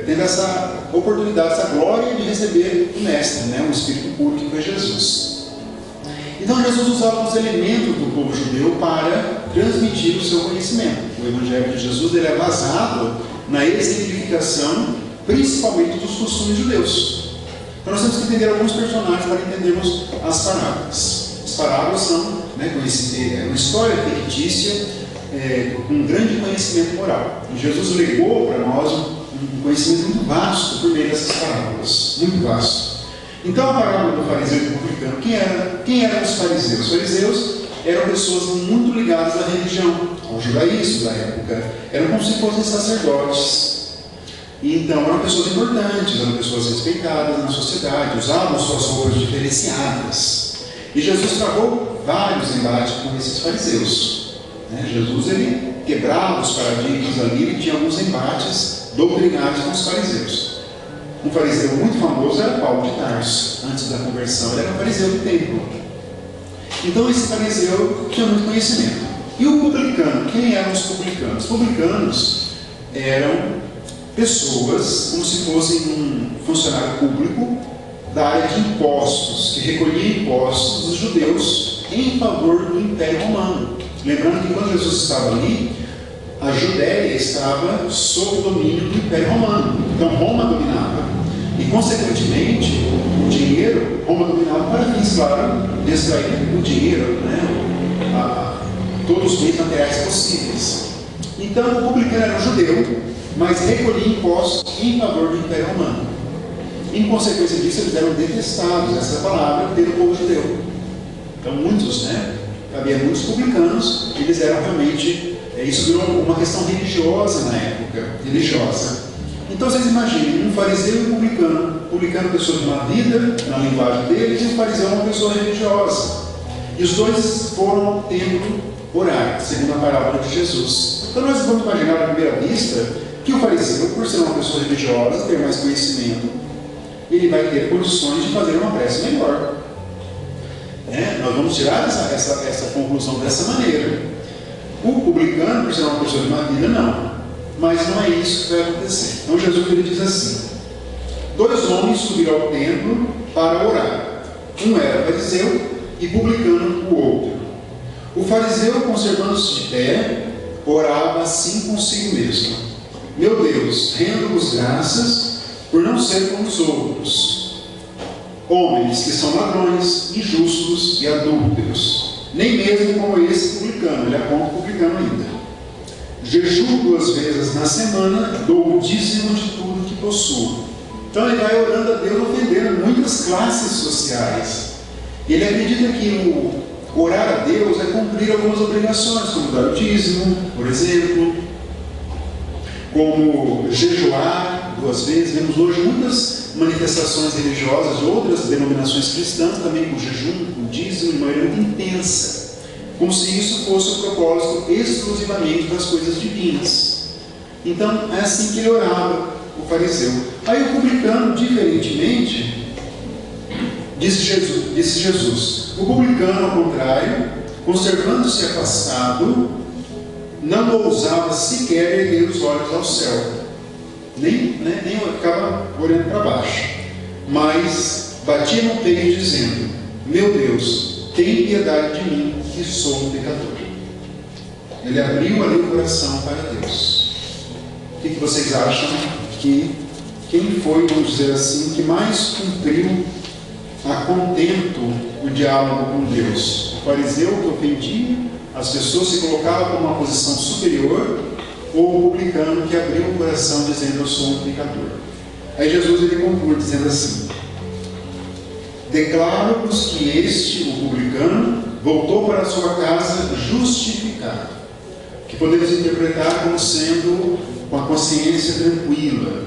tendo essa oportunidade, essa glória de receber o Mestre, né, o Espírito puro que foi Jesus. Então, Jesus usava os elementos do povo judeu para transmitir o seu conhecimento. O Evangelho de Jesus ele é baseado na exemplificação, principalmente dos costumes judeus. Então, nós temos que entender alguns personagens para entendermos as parábolas. As parábolas são uma história fictícia com um grande conhecimento moral. E Jesus legou para nós um conhecimento muito vasto por meio dessas parábolas, muito vasto. Então, a parábola do fariseu e do publicano, quem eram os fariseus? Os fariseus eram pessoas muito ligadas à religião, ao judaísmo da época. Eram como se fossem sacerdotes. E então eram pessoas importantes, eram pessoas respeitadas na sociedade, usavam suas roupas diferenciadas. E Jesus travou vários embates com esses fariseus. Jesus ele quebrava os paradigmas ali, ele tinha alguns embates doutrinários com os fariseus. Um fariseu muito famoso era Paulo de Tarso. Antes da conversão, ele era um fariseu do templo. Então esse fariseu tinha muito conhecimento. E o publicano? Quem eram os publicanos? Os publicanos eram pessoas como se fossem um funcionário público da área de impostos, que recolhia impostos dos judeus em favor do Império Romano. Lembrando que quando Jesus estava ali, a Judéia estava sob o domínio do Império Romano. Então Roma dominava. E, consequentemente, o dinheiro, Roma dominava para fins claro, distraído o dinheiro, todos os bens materiais possíveis. Então, o publicano era um judeu, mas recolhia impostos em favor do Império Romano. Em consequência disso, eles eram detestados, essa palavra, pelo povo judeu. Então, havia muitos publicanos, eles eram realmente, isso virou uma questão religiosa na época, religiosa. Então, vocês imaginem, um fariseu e um publicano. O publicano, pessoa de uma vida, na linguagem deles, e o fariseu, uma pessoa religiosa. E os dois foram ao templo orar, segundo a parábola de Jesus. Então, nós vamos imaginar à primeira vista que o fariseu, por ser uma pessoa religiosa, ter mais conhecimento, ele vai ter condições de fazer uma prece melhor. Nós vamos tirar essa conclusão dessa maneira. O publicano, por ser uma pessoa de uma vida, não. Mas não é isso que vai acontecer. Então Jesus ele diz assim: 2 homens subiram ao templo para orar. Um era fariseu e publicano o outro. O fariseu, conservando-se de pé, orava assim consigo mesmo: Meu Deus, rendo-vos graças por não ser como os outros, homens que são ladrões, injustos e adúlteros, nem mesmo como esse publicano. Ele aponta o publicano ainda. Jejuo 2 vezes na semana, dou o dízimo de tudo que possuo. Então ele vai orando a Deus, ofendendo muitas classes sociais. Ele acredita que o orar a Deus é cumprir algumas obrigações, como dar o dízimo, por exemplo, como jejuar 2 vezes. Vemos hoje muitas manifestações religiosas de outras denominações cristãs, também com jejum, com dízimo, de maneira muito intensa, como se isso fosse o propósito exclusivamente das coisas divinas. Então, é assim que ele orava, o fariseu. Aí o publicano, diferentemente, disse Jesus, o publicano, ao contrário, conservando-se afastado, não ousava sequer erguer os olhos ao céu, nem ficava olhando para baixo, mas batia no peito dizendo: Meu Deus, tem piedade de mim, que sou um pecador. Ele abriu ali o coração para Deus. O que vocês acham que quem foi, vamos dizer assim, que mais cumpriu a contento o diálogo com Deus? O fariseu que ofendia as pessoas, se colocava como uma posição superior, ou o publicano que abriu o coração dizendo: Eu sou um pecador? Aí Jesus ele conclui dizendo assim: Declaro-vos que este, o publicano, voltou para a sua casa justificado, que podemos interpretar como sendo com a consciência tranquila.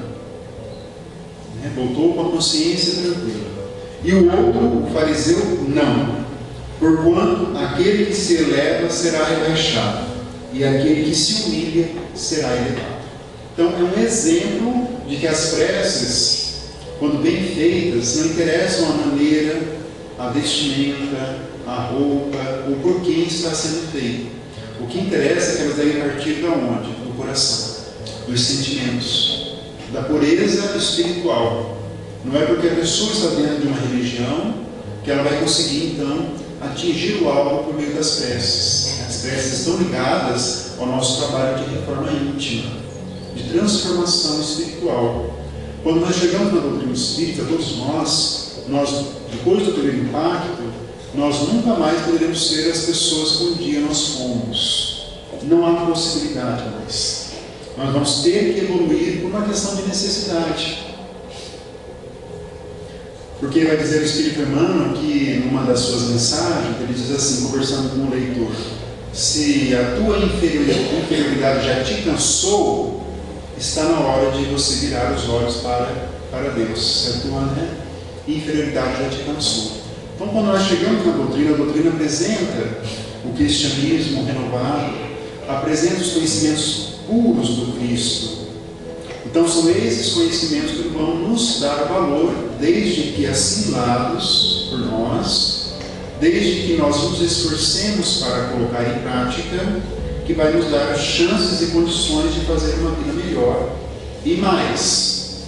Voltou com a consciência tranquila. E o outro, o fariseu, não. Porquanto aquele que se eleva será rebaixado, e aquele que se humilha será elevado. Então é um exemplo de que as preces, quando bem feitas, não interessam a maneira, a vestimenta, a roupa, ou por quem está sendo feita. O que interessa é que elas devem partir de onde? Do coração, dos sentimentos, da pureza espiritual. Não é porque a pessoa está dentro de uma religião que ela vai conseguir então atingir o alvo por meio das preces. As preces estão ligadas ao nosso trabalho de reforma íntima, de transformação espiritual. Quando nós chegamos na doutrina espírita, todos nós, depois do primeiro impacto, nós nunca mais poderemos ser as pessoas que um dia nós fomos. Não há possibilidade mais. Nós vamos ter que evoluir por uma questão de necessidade. Porque vai dizer o Espírito Emmanuel que, numa das suas mensagens, ele diz assim, conversando com o leitor: se a tua inferioridade já te cansou, está na hora de você virar os olhos para Deus. Se a tua inferioridade já te cansou. Então, quando nós chegamos na doutrina, a doutrina apresenta o cristianismo renovado, apresenta os conhecimentos puros do Cristo. Então, são esses conhecimentos que vão nos dar valor, desde que assimilados por nós, desde que nós nos esforcemos para colocar em prática, que vai nos dar chances e condições de fazer uma vida melhor. E mais,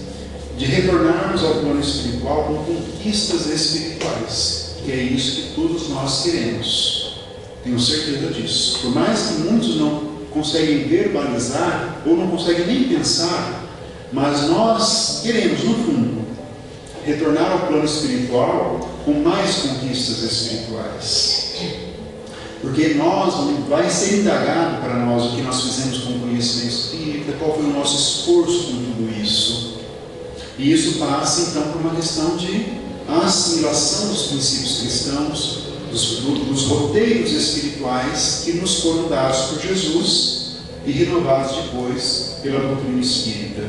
de retornarmos ao plano espiritual com conquistas espirituais, que é isso que todos nós queremos. Tenho certeza disso. Por mais que muitos não conseguem verbalizar, ou não conseguem nem pensar, mas nós queremos, no fundo, retornar ao plano espiritual com mais conquistas espirituais. Porque vai ser indagado para nós o que nós fizemos com o conhecimento espírita, qual foi o nosso esforço com tudo isso. E isso passa então por uma questão de assimilação dos princípios cristãos, dos roteiros espirituais que nos foram dados por Jesus e renovados depois pela doutrina espírita.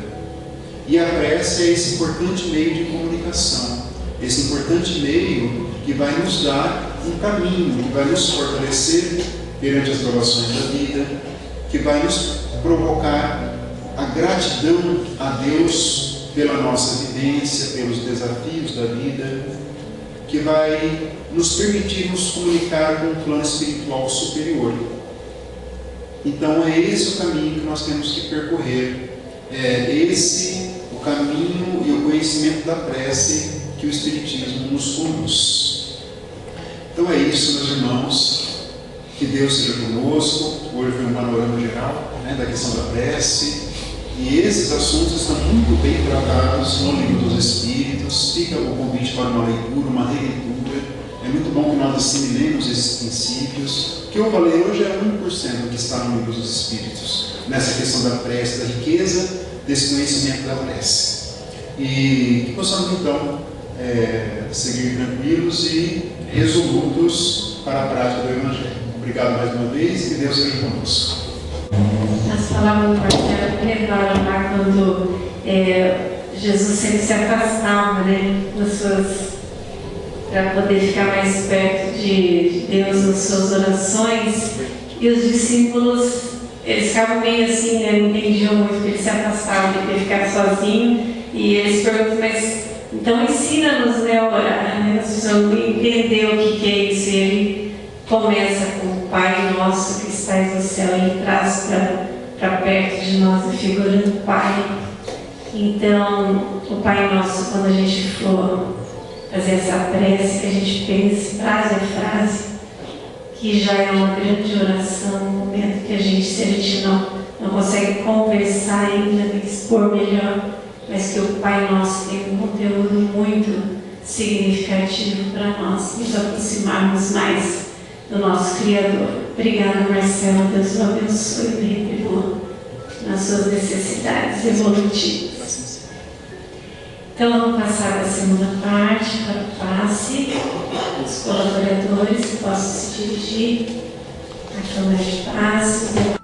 E a prece é esse importante meio de comunicação, esse importante meio que vai nos dar um caminho, que vai nos fortalecer perante as provações da vida, que vai nos provocar a gratidão a Deus pela nossa vivência, pelos desafios da vida, que vai nos permitir nos comunicar com um plano espiritual superior. Então é esse o caminho que nós temos que percorrer, é esse o caminho e o conhecimento da prece que o Espiritismo nos conduz. Então é isso, meus irmãos, que Deus seja conosco. Hoje foi um panorama geral, da questão da prece, e esses assuntos estão muito bem tratados no Livro dos Espíritos. Fica o convite para uma leitura, uma releitura. É muito bom que nós assimilemos esses princípios. O que eu falei hoje é 1% do que está no Livro dos Espíritos, nessa questão da prece, da riqueza desse conhecimento da prece. E que possamos então seguir tranquilos e resolutos para a prática do Evangelho. Obrigado mais uma vez e que Deus seja conosco. As palavras do Marcelo me lembraram lá quando Jesus sempre se afastava, para poder ficar mais perto de Deus nas suas orações, e os discípulos, eles ficavam meio assim, não entendiam muito, porque ele se afastava, de ficar sozinho, e eles perguntam, mas então ensina-nos a orar, nós precisamos entender o que é isso. E ele começa com o Pai Nosso que estás no céu e traz para perto de nós a figura do Pai. Então, o Pai Nosso, quando a gente for fazer essa prece, que a gente pense frase a frase, que já é uma grande oração, no momento que a gente não consegue conversar ainda, expor melhor, mas que o Pai Nosso tem um conteúdo muito significativo para nós nos aproximarmos mais do nosso Criador. Obrigada, Marcelo. Deus o abençoe e retribua nas suas necessidades evolutivas. Então, vamos passar para a segunda parte, para o passe. Os colaboradores possam se dirigir à câmara de passe.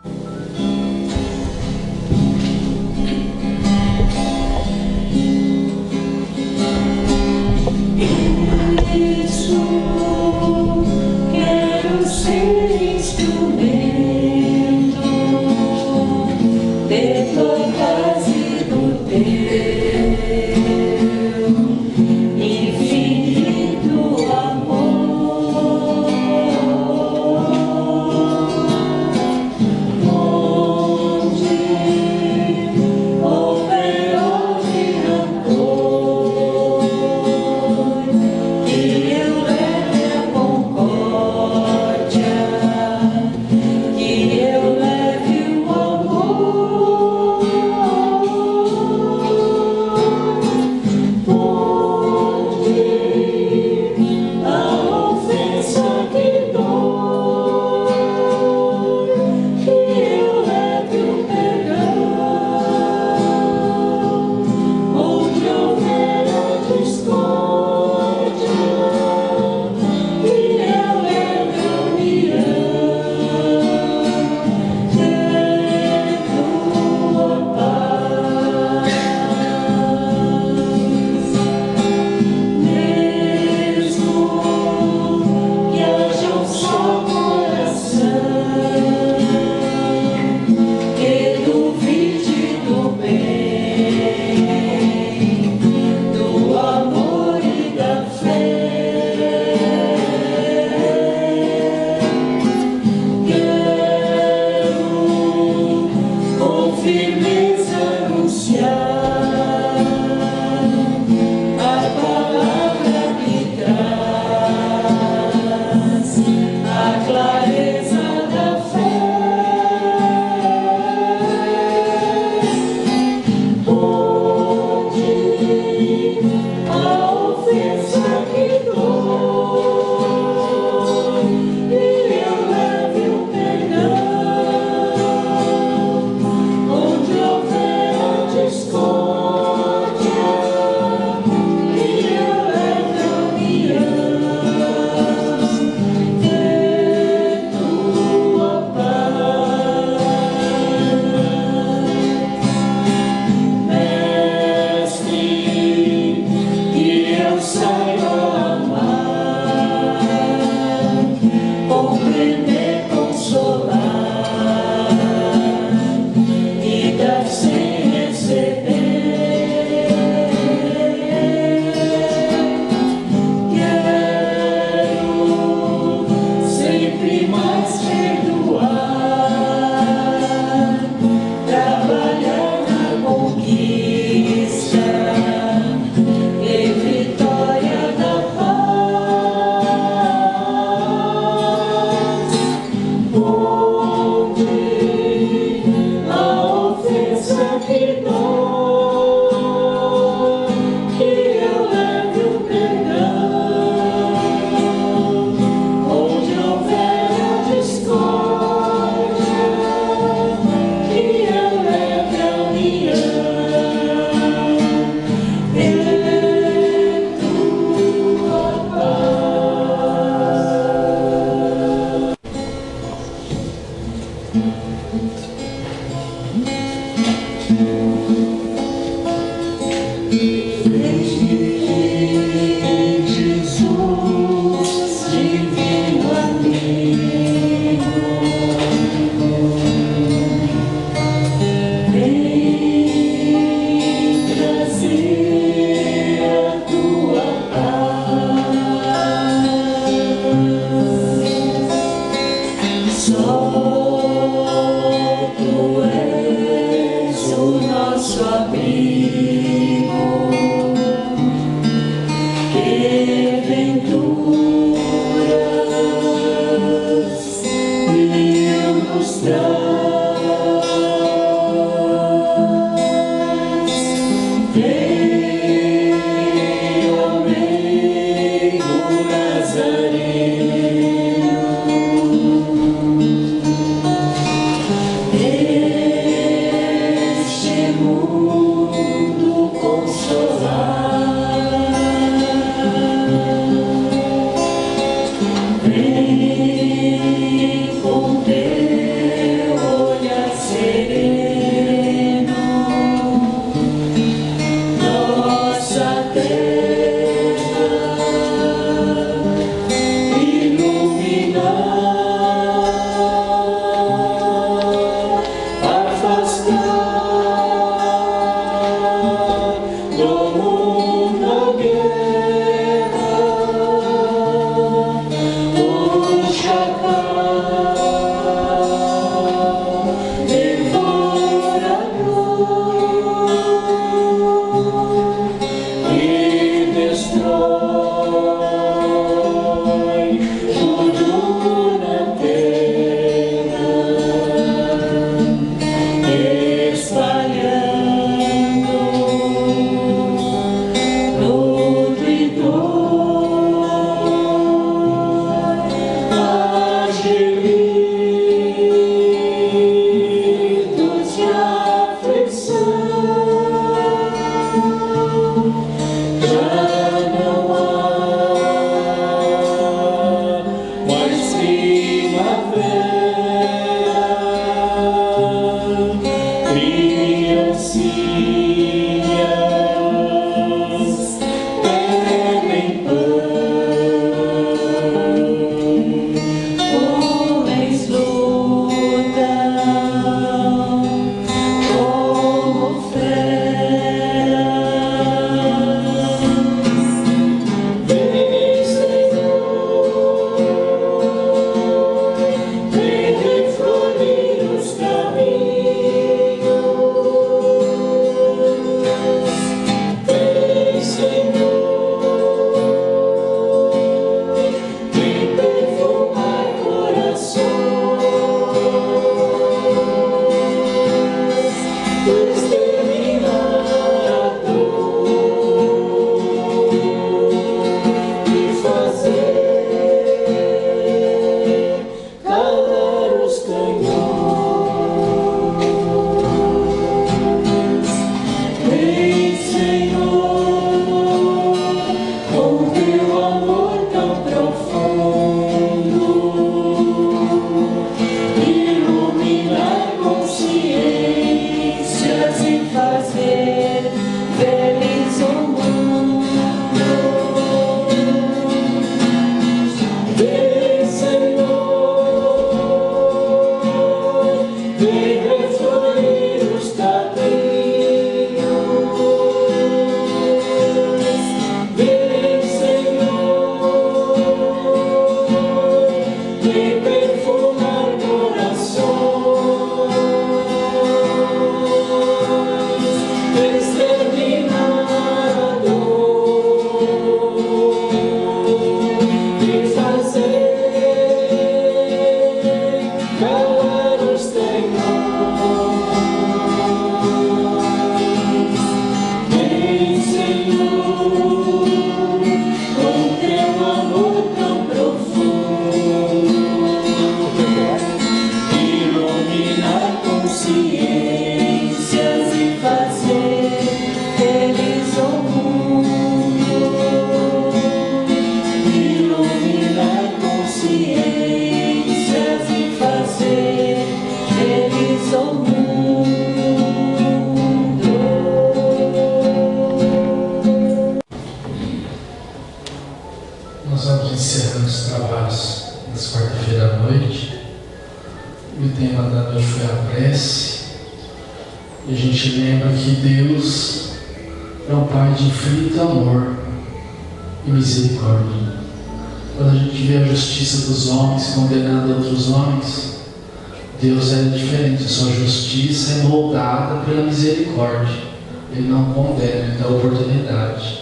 Deus é diferente, a sua justiça é moldada pela misericórdia. Ele não condena, ele dá oportunidade.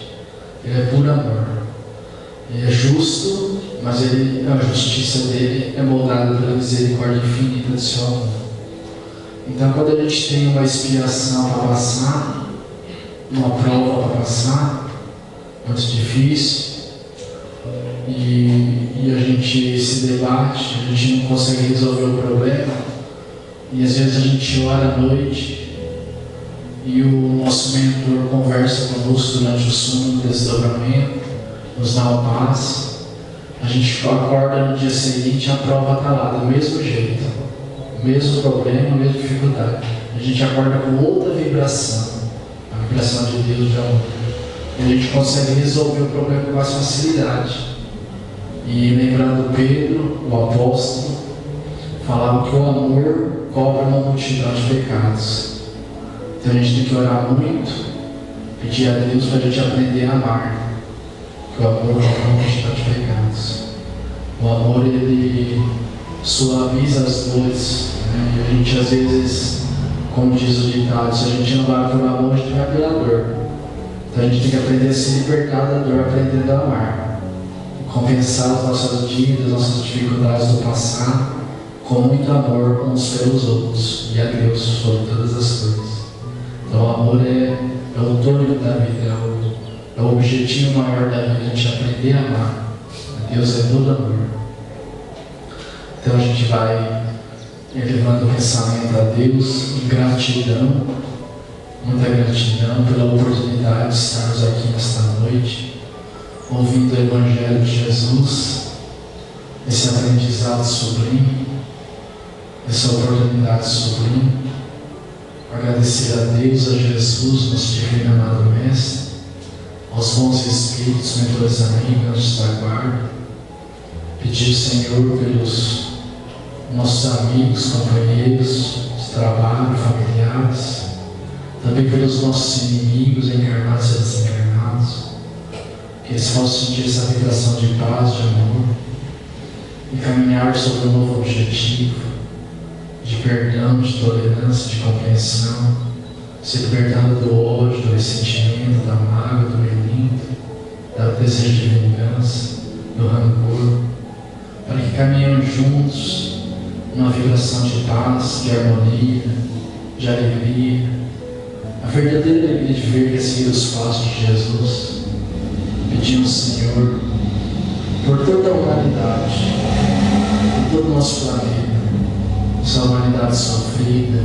Ele é puro amor. Ele é justo, mas a justiça dele é moldada pela misericórdia infinita do seu amor. Então, quando a gente tem uma expiação para passar, uma prova para passar, muito difícil, e a gente se debate, a gente não consegue resolver o problema, e às vezes a gente ora à noite e o nosso mentor conversa conosco durante o sono, no desdobramento, nos dá uma paz. A gente acorda no dia seguinte e a prova está lá, do mesmo jeito, mesmo problema, mesma dificuldade. A gente acorda com outra vibração, a vibração de Deus de amor. E a gente consegue resolver o problema com mais facilidade. E lembrando Pedro, o apóstolo, falava que o amor cobre uma multidão de pecados. Então a gente tem que orar muito, pedir a Deus para a gente aprender a amar, que o amor cobre uma multidão de pecados. O amor, ele suaviza as dores, né? E a gente às vezes, como diz o ditado, se a gente não vai por amor, a gente vai pela dor. Então a gente tem que aprender a se libertar da dor, aprendendo a amar, compensar as nossas dívidas, nossas dificuldades do passado, com muito amor uns pelos outros, e a Deus sobre todas as coisas. Então o amor é o tônico da vida, é o objetivo maior da vida, a gente aprender a amar. Deus é todo amor. Então a gente vai elevando o pensamento a Deus em gratidão, muita gratidão pela oportunidade de estarmos aqui nesta noite, ouvindo o Evangelho de Jesus, esse aprendizado sublime, essa oportunidade sublime. Agradecer a Deus, a Jesus, nosso divino amado Mestre, aos bons espíritos, mentores amigos, anjos da guarda, pedir, Senhor, pelos nossos amigos, companheiros de trabalho, familiares, também pelos nossos inimigos, encarnados e desencarnados, que eles possam sentir essa vibração de paz, de amor, e caminhar sobre um novo objetivo, de perdão, de tolerância, de compreensão, se libertando do ódio, do ressentimento, da mágoa, do melinho, do desejo de vingança, do rancor, para que caminhemos juntos numa vibração de paz, de harmonia, de alegria, a verdadeira alegria de ver e seguir os passos de Jesus. Pedimos, Senhor, por toda a humanidade, por todo o nosso planeta, essa humanidade sofrida,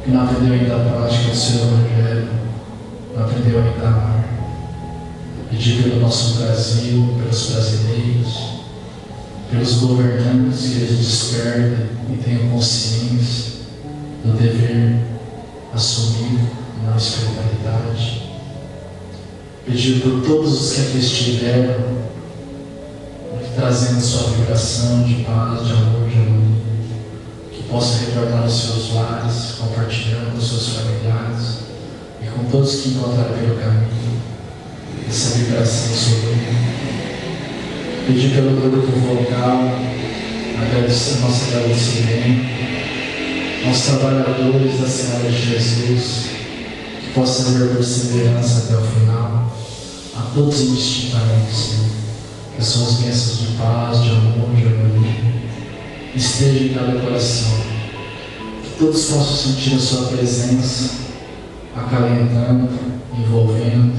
que não aprendeu ainda a prática do seu Evangelho, não aprendeu ainda a amar. Pedir pelo nosso Brasil, pelos brasileiros, pelos governantes, que eles despertem e tenham consciência do dever assumido na espiritualidade. Pedir por todos os que aqui estiveram, trazendo sua vibração de paz, de amor, de harmonia, que possa retornar aos seus lares, compartilhando com seus familiares e com todos que encontrarem pelo caminho essa vibração sublime. Pedir pelo grupo vocal, nosso agradecimento aos trabalhadores da Senhora de Jesus, que possa haver perseverança até o final, a todos indistintamente, Senhor, que as suas bênçãos de paz, de amor, de harmonia estejam em cada coração, que todos possam sentir a sua presença, acalentando, envolvendo,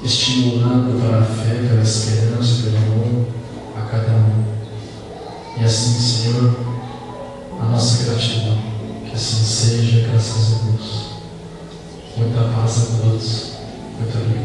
estimulando para a fé, pela esperança, pelo amor a cada um. E assim, Senhor, a nossa gratidão, que assim seja, graças a Deus. Muita paz a todos. Muito obrigado.